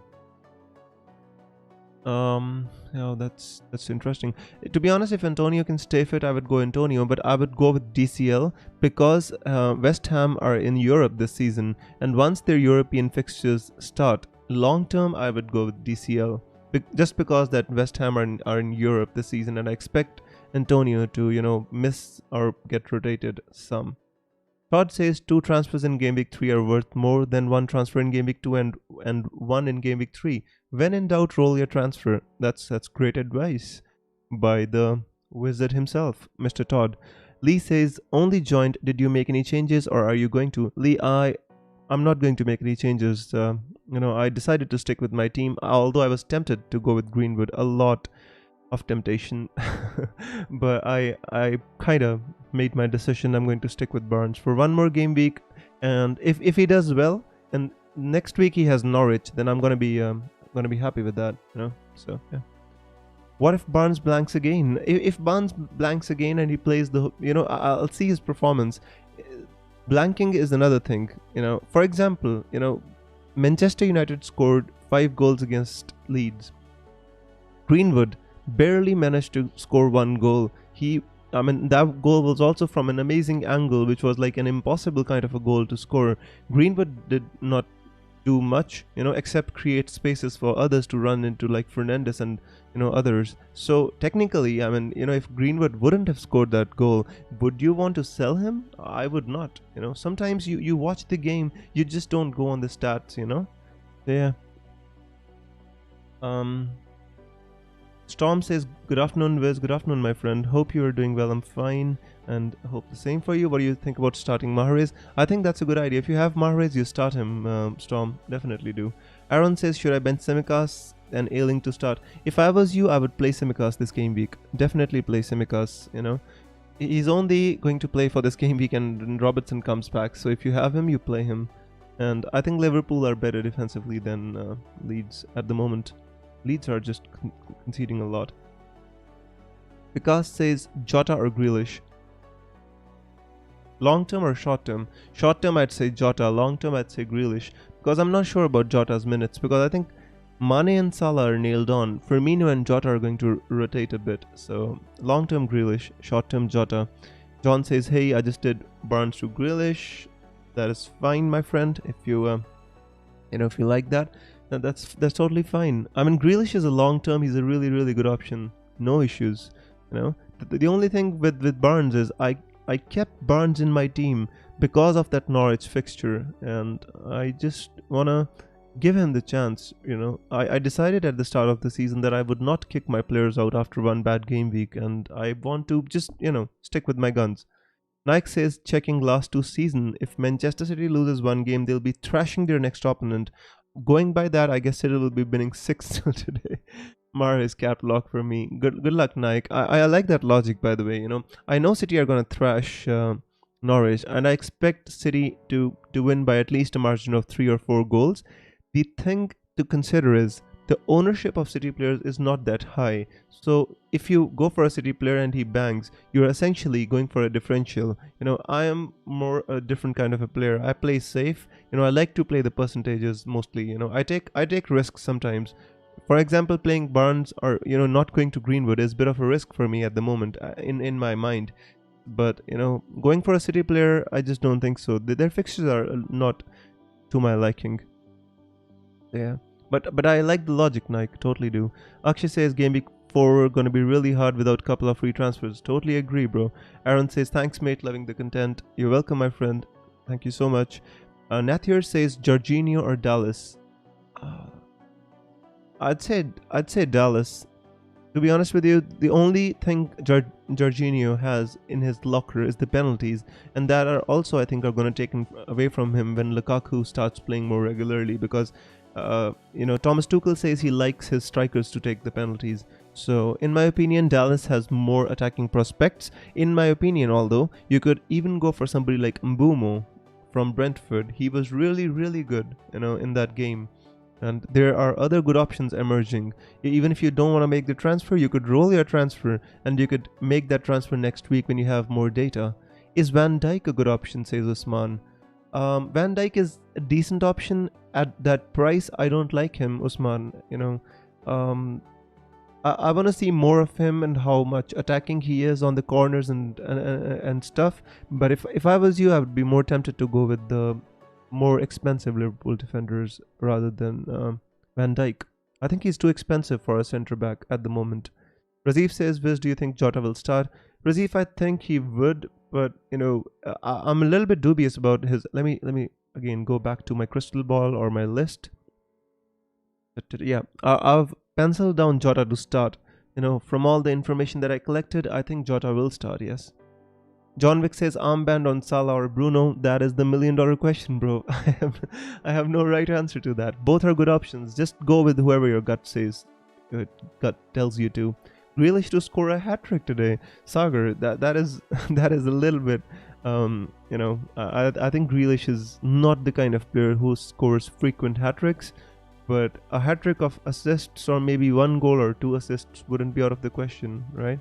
That's interesting. To be honest, if Antonio can stay fit, I would go Antonio, but I would go with DCL because West Ham are in Europe this season, and once their European fixtures start, long term I would go with DCL. Just because that West Ham are in Europe this season, and I expect Antonio to miss or get rotated some. Todd says 2 transfers in game week 3 are worth more than 1 transfer in game week 2 and 1 in game week 3. When in doubt, roll your transfer. That's great advice by the wizard himself, Mr. Todd. Lee says, only joined. Did you make any changes or are you going to? Lee, I I'm not going to make any changes. I decided to stick with my team, although I was tempted to go with Greenwood, a lot of temptation. But I kind of made my decision. I'm going to stick with Barnes for one more game week, and if he does well, and next week he has Norwich, then I'm gonna be happy with that. So yeah. What if Barnes blanks again? If Barnes blanks again and he plays I'll see his performance. Blanking is another thing. For example, Manchester United scored 5 goals against Leeds. Greenwood barely managed to score 1 goal. That goal was also from an amazing angle, which was like an impossible kind of a goal to score. Greenwood did not do much, except create spaces for others to run into, like Fernandes and others. So technically, if Greenwood wouldn't have scored that goal, would you want to sell him? I would not. Sometimes you watch the game, you just don't go on the stats. Yeah. Storm says, good afternoon, Wiz. Good afternoon, my friend. Hope you are doing well. I'm fine, and hope the same for you. What do you think about starting Mahrez? I think that's a good idea. If you have Mahrez, you start him, Storm. Definitely do. Aaron says, should I bench Tsimikas and Ailing to start? If I was you, I would play Tsimikas this game week. Definitely play Tsimikas, He's only going to play for this game week, and Robertson comes back. So if you have him, you play him. And I think Liverpool are better defensively than Leeds at the moment. Leeds are just conceding a lot. Vikas says Jota or Grealish. Long term or short term? Short term I'd say Jota, long term I'd say Grealish, because I'm not sure about Jota's minutes, because I think Mane and Salah are nailed on. Firmino and Jota are going to rotate a bit. So long term Grealish, short term Jota. John says, hey, I just did Barnes to Grealish. That is fine, my friend. If you if you like that, that's totally fine. Grealish is a long term. He's a really, really good option. No issues. The only thing with Barnes is I kept Barnes in my team because of that Norwich fixture, and I just wanna give him the chance. I decided at the start of the season that I would not kick my players out after one bad game week, and I want to just stick with my guns. Nike says, checking last 2 seasons, if Manchester City loses 1 game, they'll be thrashing their next opponent. Going by that, I guess City will be winning 6 today. Mara is cap lock for me. Good luck, Nike. I like that logic, by the way. I know City are gonna thrash Norwich, and I expect City to win by at least a margin of 3 or 4 goals. The thing to consider is the ownership of City players is not that high. So if you go for a City player and he bangs, you're essentially going for a differential. I am more a different kind of a player. I play safe. I like to play the percentages mostly. I take risks sometimes. For example, playing Barnes or not going to Greenwood is a bit of a risk for me at the moment in my mind. But going for a City player, I just don't think so. Their fixtures are not to my liking. Yeah. But I like the logic, Nike. Totally do. Akshay says game week 4 gonna be really hard without a couple of free transfers. Totally agree, bro. Aaron says thanks, mate. Loving the content. You're welcome, my friend. Thank you so much. Nathier says Jorginho or Dallas. I'd say Dallas. To be honest with you, the only thing Jorginho has in his locker is the penalties, and that are also, I think, are going to take away from him when Lukaku starts playing more regularly, because Thomas Tuchel says he likes his strikers to take the penalties. So in my opinion, Dallas has more attacking prospects. In my opinion, although, you could even go for somebody like Mbeumo from Brentford. He was really, really good, in that game. And there are other good options emerging. Even if you don't want to make the transfer, you could roll your transfer and you could make that transfer next week when you have more data. Is Van Dijk a good option, says Usman? Van Dijk is a decent option at that price. I don't like him, Usman. I want to see more of him and how much attacking he is on the corners and stuff. But if I was you, I would be more tempted to go with the more expensive Liverpool defenders rather than Van Dijk. I think he's too expensive for a centre back at the moment. Razif says, Viz, do you think Jota will start? Razif, I think he would, but I'm a little bit dubious about his. Let me again go back to my crystal ball or my list. Yeah, I've penciled down Jota to start. From all the information that I collected, I think Jota will start. Yes. John Wick says armband on Salah or Bruno. That is the $1,000,000 question, bro. I have no right answer to that. Both are good options. Just go with whoever your gut says. Gut tells you to. Grealish to score a hat trick today. Sagar, that is that is a little bit. I think Grealish is not the kind of player who scores frequent hat tricks, but a hat trick of assists or maybe 1 goal or 2 assists wouldn't be out of the question, right?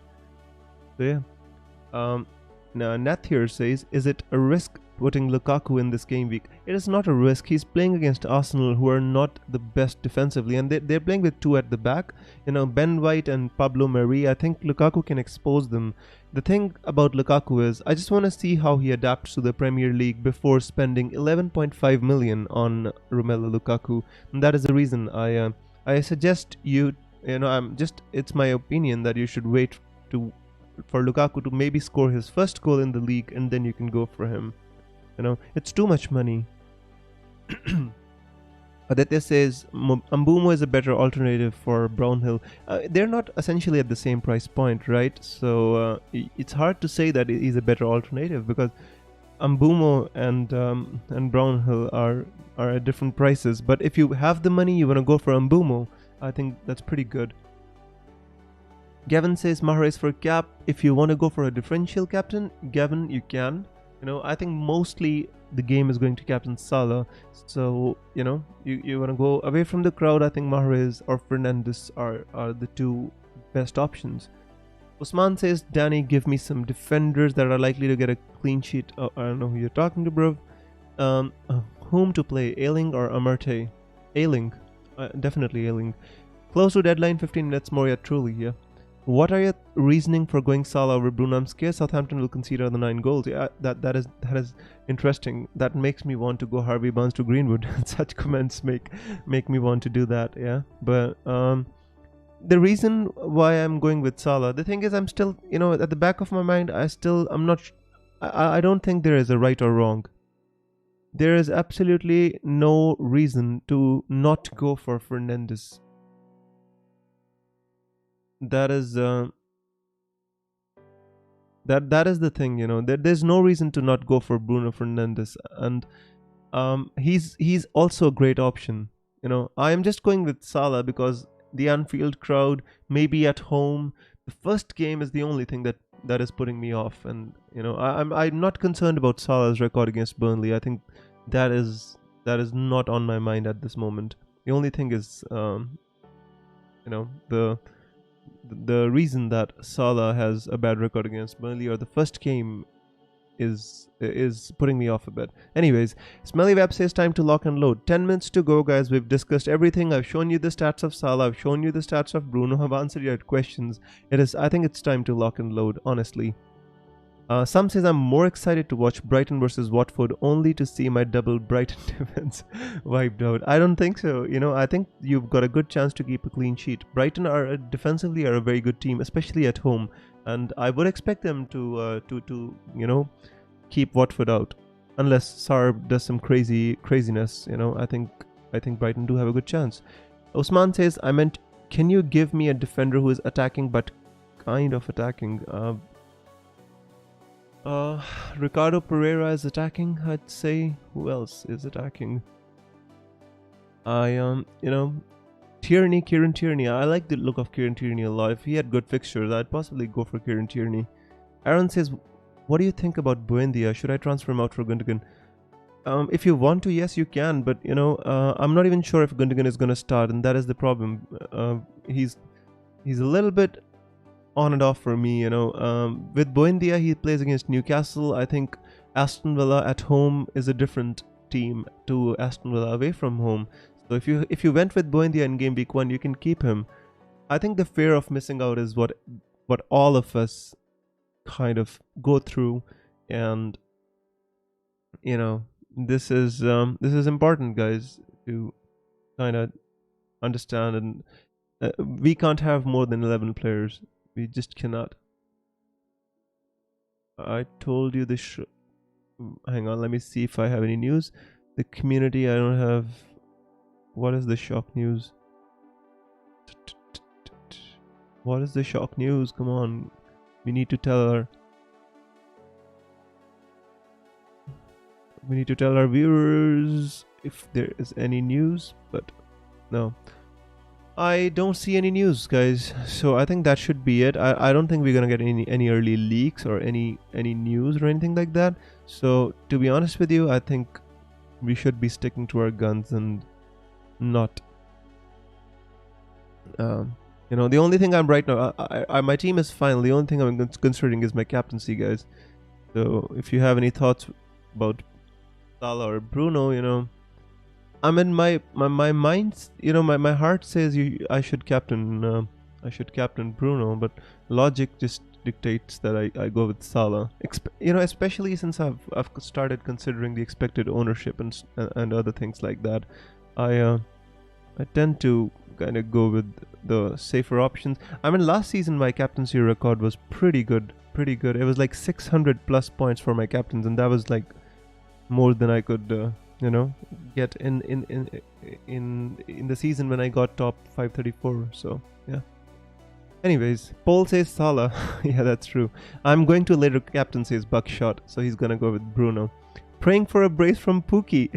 So yeah. Now, Nath here says, is it a risk putting Lukaku in this game week? It is not a risk. He's playing against Arsenal, who are not the best defensively, and they're playing with 2 at the back. Ben White and Pablo Mari. I think Lukaku can expose them. The thing about Lukaku is, I just want to see how he adapts to the Premier League before spending 11.5 million on Romelu Lukaku. And that is the reason I suggest you. It's my opinion that you should wait for Lukaku to maybe score his first goal in the league, and then you can go for him. It's too much money. Aditya says Mbumo is a better alternative for Brownhill. They're not essentially at the same price point, right? So it's hard to say that he's a better alternative because Mbumo and Brownhill are at different prices. But if you have the money, you want to go for Mbumo, I think that's pretty good. Gavin says Mahrez for cap. If you want to go for a differential captain, Gavin, you can. I think mostly the game is going to captain Salah. So, you want to go away from the crowd. I think Mahrez or Fernandes are the 2 best options. Usman says, Danny, give me some defenders that are likely to get a clean sheet. I don't know who you're talking to, bro. Whom to play, Ayling or Amarte? Ayling. Definitely Ayling. Close to deadline, 15 minutes more, yeah, truly, yeah. What are your reasoning for going Salah over Bruno? I'm scared Southampton will concede other 9 goals. Yeah, that is interesting. That makes me want to go Harvey Barnes to Greenwood. Such comments make me want to do that. Yeah, but the reason why I'm going with Salah, the thing is, I'm still, at the back of my mind, I'm not. I don't think there is a right or wrong. There is absolutely no reason to not go for Fernandes. That is that is the thing, there's no reason to not go for Bruno Fernandes, and he's also a great option. I am just going with Salah because the Anfield crowd, maybe at home, the first game is the only thing that is putting me off, and I'm not concerned about Salah's record against Burnley. I think that is not on my mind at this moment. The only thing is the reason that Salah has a bad record against Burnley or the first game is putting me off a bit. Anyways, Smelly Web says time to lock and load. 10 minutes to go, guys. We've discussed everything. I've shown you the stats of Salah. I've shown you the stats of Bruno. I've answered your questions. I think it's time to lock and load, honestly. Some says I'm more excited to watch Brighton versus Watford only to see my double Brighton defense wiped out. I don't think so. I think you've got a good chance to keep a clean sheet. Brighton are defensively a very good team, especially at home, and I would expect them to keep Watford out, unless Sarr does some craziness. I think Brighton do have a good chance. Osman says I meant, can you give me a defender who is attacking but kind of attacking? Ricardo Pereira is attacking, I'd say. Who else is attacking? Kieran Tierney. I like the look of Kieran Tierney a lot. If he had good fixtures, I'd possibly go for Kieran Tierney. Aaron says, what do you think about Buendia? Should I transfer him out for Gundogan? If you want to, yes, you can, but I'm not even sure if Gundogan is going to start, and that is the problem. He's a little bit on and off for me, with Buendia, he plays against Newcastle. I think Aston Villa at home is a different team to Aston Villa away from home. So if you went with Buendia in game week 1, you can keep him. I think the fear of missing out is what all of us kind of go through, and this is important, guys, to kind of understand, and we can't have more than 11 players. We just cannot. I told you this. Hang on, let me see if I have any news. The community, I don't have. What is the shock news? What is the shock news? Come on. We need to tell her. We need to tell our viewers if there is any news, but no. I don't see any news, guys. So I think that should be it. I don't think we're gonna get any early leaks or any news or anything like that. So to be honest with you, I think we should be sticking to our guns and not. The only thing I'm right now, my team is fine. The only thing I'm considering is my captaincy, guys. So if you have any thoughts about Salah or Bruno, I mean, my mind, my heart says I should captain Bruno, but logic just dictates that I go with Salah. Especially since I've started considering the expected ownership and other things like that. I tend to kind of go with the safer options. I mean, last season my captaincy record was pretty good. It was like 600 plus points for my captains, and that was like more than I could. Get in the season when I got top 534. So yeah. Anyways, Paul says Salah. Yeah, that's true. I'm going to later captaincy his buckshot, so he's gonna go with Bruno. Praying for a brace from Pookie.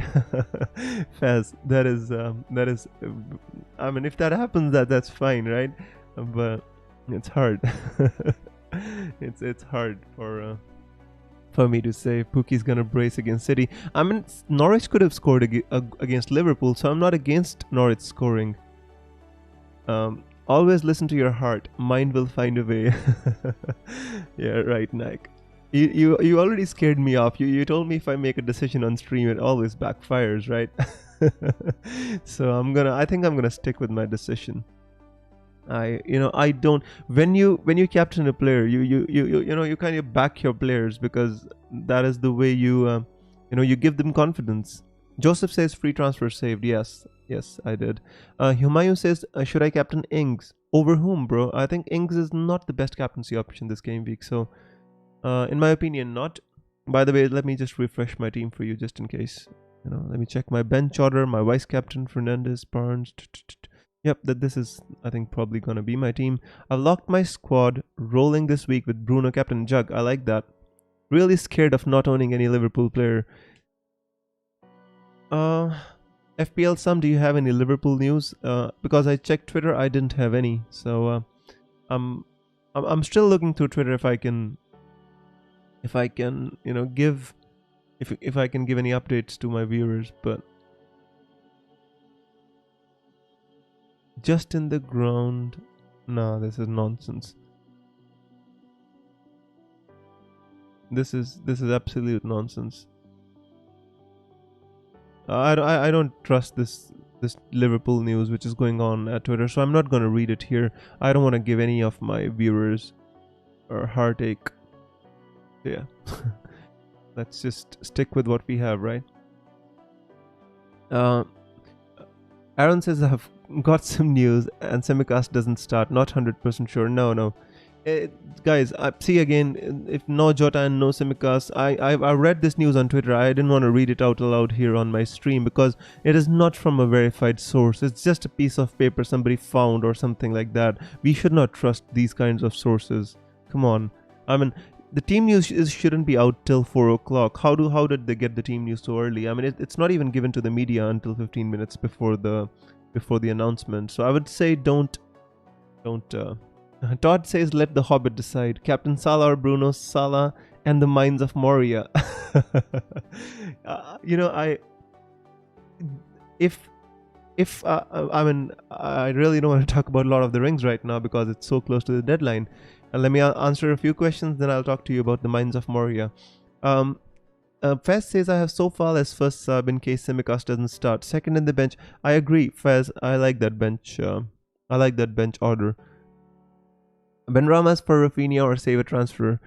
Faz, that is. I mean, if that happens, that's fine, right? But it's hard. It's hard for me to say Pookie's gonna brace against City. I mean, Norwich could have scored against Liverpool, so I'm not against Norwich scoring. Always listen to your heart. Mind will find a way. Yeah, right, Nike. You already scared me off. You told me if I make a decision on stream, it always backfires, right? So I think I'm gonna stick with my decision. I don't. When you captain a player, you kind of back your players, because that is the way you give them confidence. Joseph says free transfer saved. Yes, I did. Humayun says, should I captain Ings? Over whom, bro? I think Ings is not the best captaincy option this game week. So, in my opinion, not. By the way, let me just refresh my team for you, just in case. Let me check my bench order. My vice captain Fernandez, Barnes. Yep, this is, I think, probably gonna be my team. I've locked my squad, rolling this week with Bruno, captain Jug. I like that. Really scared of not owning any Liverpool player. FPL Sam, do you have any Liverpool news? Because I checked Twitter, I didn't have any. So I'm still looking through Twitter if I can give any updates to my viewers, but just in the ground, nah, this is nonsense. This is absolute nonsense. I don't trust this Liverpool news which is going on at Twitter, so I'm not going to read it here. I don't want to give any of my viewers a heartache. Yeah. Let's just stick with what we have, right? Aaron says I have got some news and Semicast doesn't start. Not 100% sure. No. Guys, see again, if no Jota and no Semicast, I read this news on Twitter. I didn't want to read it out loud here on my stream because it is not from a verified source. It's just a piece of paper somebody found or something like that. We should not trust these kinds of sources. Come on. I mean, the team news shouldn't be out till 4 o'clock. How did they get the team news so early? I mean, it's not even given to the media until 15 minutes before the announcement. So I would say don't. Todd says let the Hobbit decide. Captain Salah or Bruno? Salah and the Mines of Moria. I mean, I really don't want to talk about Lord of the Rings right now because it's so close to the deadline. Let me answer a few questions, then I'll talk to you about the Mines of Moria. Fez says I have so far as first sub in case Semicast doesn't start. Second in the bench. I agree, Fez. I like that bench. I like that bench order. Benrahma's for Rafinha or save a transfer.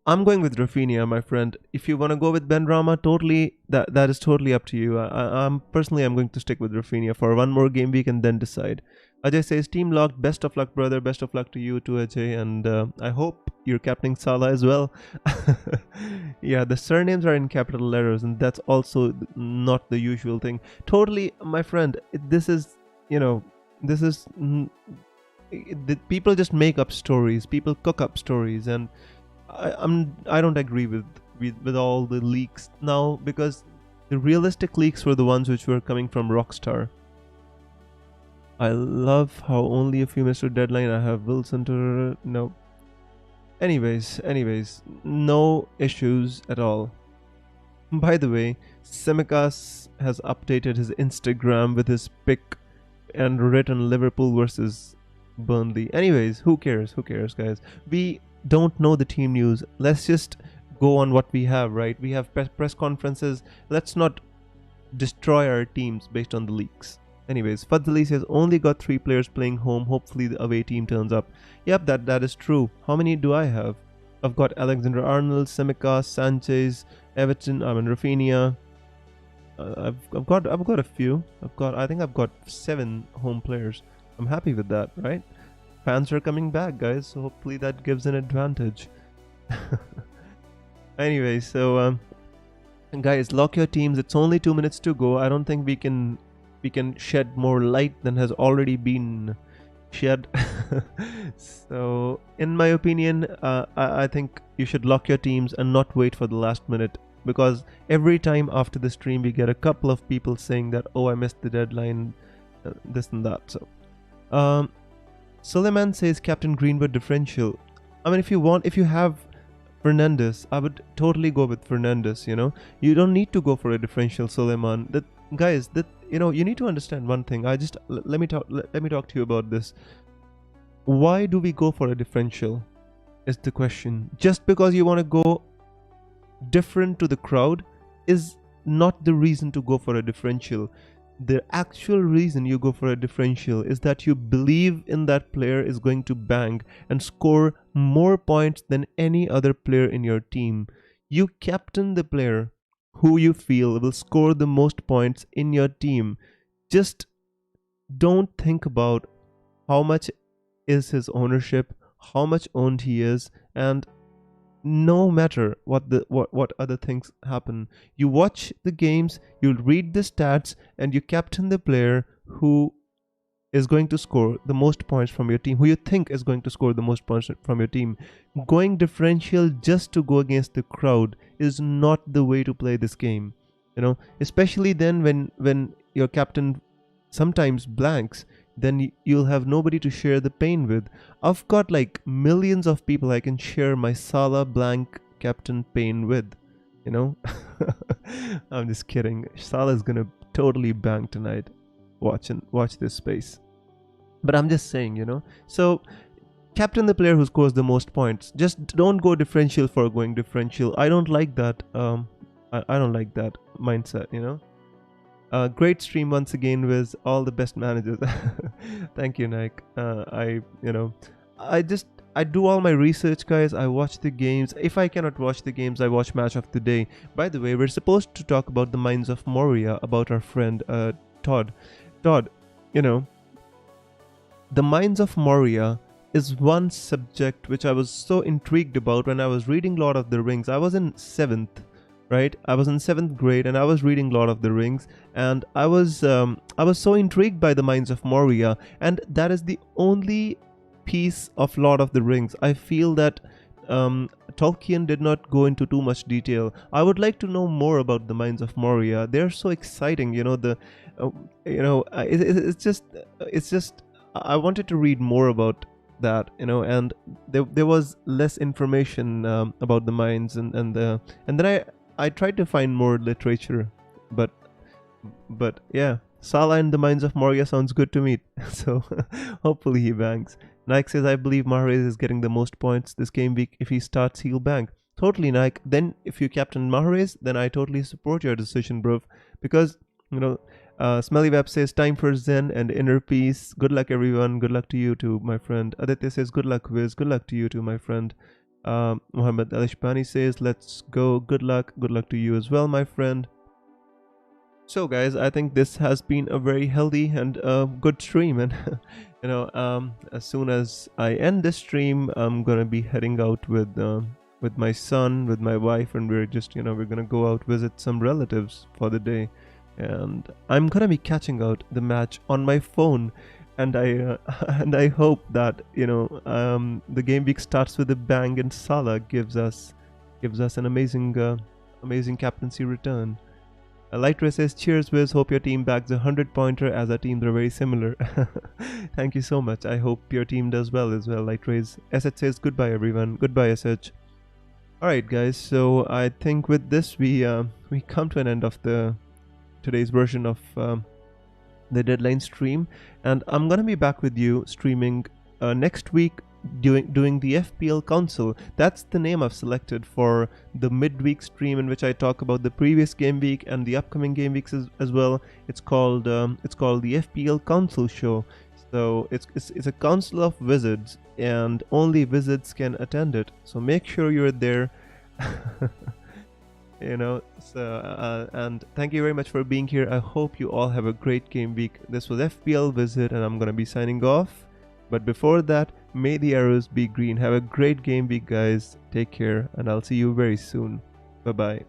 I'm going with Rafinha, my friend. If you want to go with Benrahma, totally, that is totally up to you. I'm going to stick with Rafinha for one more game week and then decide. Ajay says team locked. Best of luck, brother. Best of luck to you too, Ajay. And I hope you're captaining Salah as well. Yeah, the surnames are in capital letters, and that's also not the usual thing. Totally, my friend. People just make up stories. People cook up stories, and I don't agree with with all the leaks now, because the realistic leaks were the ones which were coming from Rockstar. I love how only a few minutes to deadline. I have Wilson to no. Anyways, no issues at all. By the way, Semikas has updated his Instagram with his pic and written Liverpool versus Burnley. Anyways, who cares? Who cares, guys? We don't know the team news. Let's just go on what we have, right? We have press conferences. Let's not destroy our teams based on the leaks. Anyways, Fadzali says only got 3 players playing home. Hopefully the away team turns up. Yep, that is true. How many do I have? I've got Alexander Arnold, Semikas, Sanchez, Everton, Rafinha. I've got a few. I think I've got 7 home players. I'm happy with that, right? Fans are coming back, guys, so hopefully that gives an advantage. Anyway, so guys, lock your teams. It's only 2 minutes to go. I don't think we can shed more light than has already been shed. So in my opinion, I think you should lock your teams and not wait for the last minute, because every time after the stream we get a couple of people saying that, oh, I missed the deadline, this and that. So Suleiman says Captain Greenwood differential. I mean, if you have Fernandes, I would totally go with Fernandes. You don't need to go for a differential, Suleiman. Guys, you need to understand one thing. Let me talk to you about this. Why do we go for a differential is the question. Just because you want to go different to the crowd is not the reason to go for a differential. The actual reason you go for a differential is that you believe in that player is going to bang and score more points than any other player in your team. You captain the player who you feel will score the most points in your team. Just don't think about how much is his ownership, how much owned he is, and no matter what other things happen, you watch the games, you'll read the stats, and you captain the player who is going to score the most points from your team, who you think is going to score the most points from your team. Going differential just to go against the crowd is not the way to play this game. Especially then when your captain sometimes blanks, then you'll have nobody to share the pain with. I've got like millions of people I can share my Salah blank captain pain with. I'm just kidding. Salah's gonna totally bang tonight. Watch this space. But I'm just saying, so captain the player who scores the most points. Just don't go differential for going differential. I don't like that. I don't like that mindset. Great stream once again with all the best managers. Thank you, Nike. I do all my research, guys. I watch the games. If I cannot watch the games, I watch match of the day. By the way, we're supposed to talk about the Mines of Moria, about our friend Todd. Todd, the Mines of Moria is one subject which I was so intrigued about when I was reading Lord of the Rings. I was in 7th. Right, I was in 7th grade and I was reading Lord of the Rings, and I was so intrigued by the Mines of Moria, and that is the only piece of Lord of the Rings I feel that Tolkien did not go into too much detail. I would like to know more about the Mines of Moria. They're so exciting, it's just I wanted to read more about that, and there was less information about the mines, and then I tried to find more literature, but yeah, Salah and the Mines of Moria sounds good to me. So hopefully he bangs. Nike says, I believe Mahrez is getting the most points this game week. If he starts, he'll bang. Totally, Nike. Then if you captain Mahrez, then I totally support your decision, bro. Because, Smelly Web says, time for Zen and inner peace. Good luck, everyone. Good luck to you too, my friend. Aditya says, good luck, Wiz. Good luck to you too, my friend. Mohammed Alishbani says, let's go. Good luck to you as well, my friend. So guys, I think this has been a very healthy and good stream, and as soon as I end this stream, I'm gonna be heading out with my son, with my wife, and we're just we're gonna go out visit some relatives for the day, and I'm gonna be catching out the match on my phone. And I hope that the game week starts with a bang and Salah gives us gives us an amazing captaincy return. Lightra says, cheers Wiz, hope your team bags a 100-pointer as our teams are very similar. Thank you so much. I hope your team does well as well. Lightra SH says, goodbye everyone. Goodbye SH. Alright guys, so I think with this we come to an end of today's version of the deadline stream, and I'm gonna be back with you streaming next week doing the FPL Council. That's the name I've selected for the midweek stream, in which I talk about the previous game week and the upcoming game weeks as well. It's called the FPL Council Show. So it's a council of wizards, and only wizards can attend it. So make sure you're there. You know, so and thank you very much for being here. I hope you all have a great game week. This was FPL Wizard, and I'm gonna be signing off. But before that, may the arrows be green. Have a great game week, guys. Take care, and I'll see you very soon. Bye bye.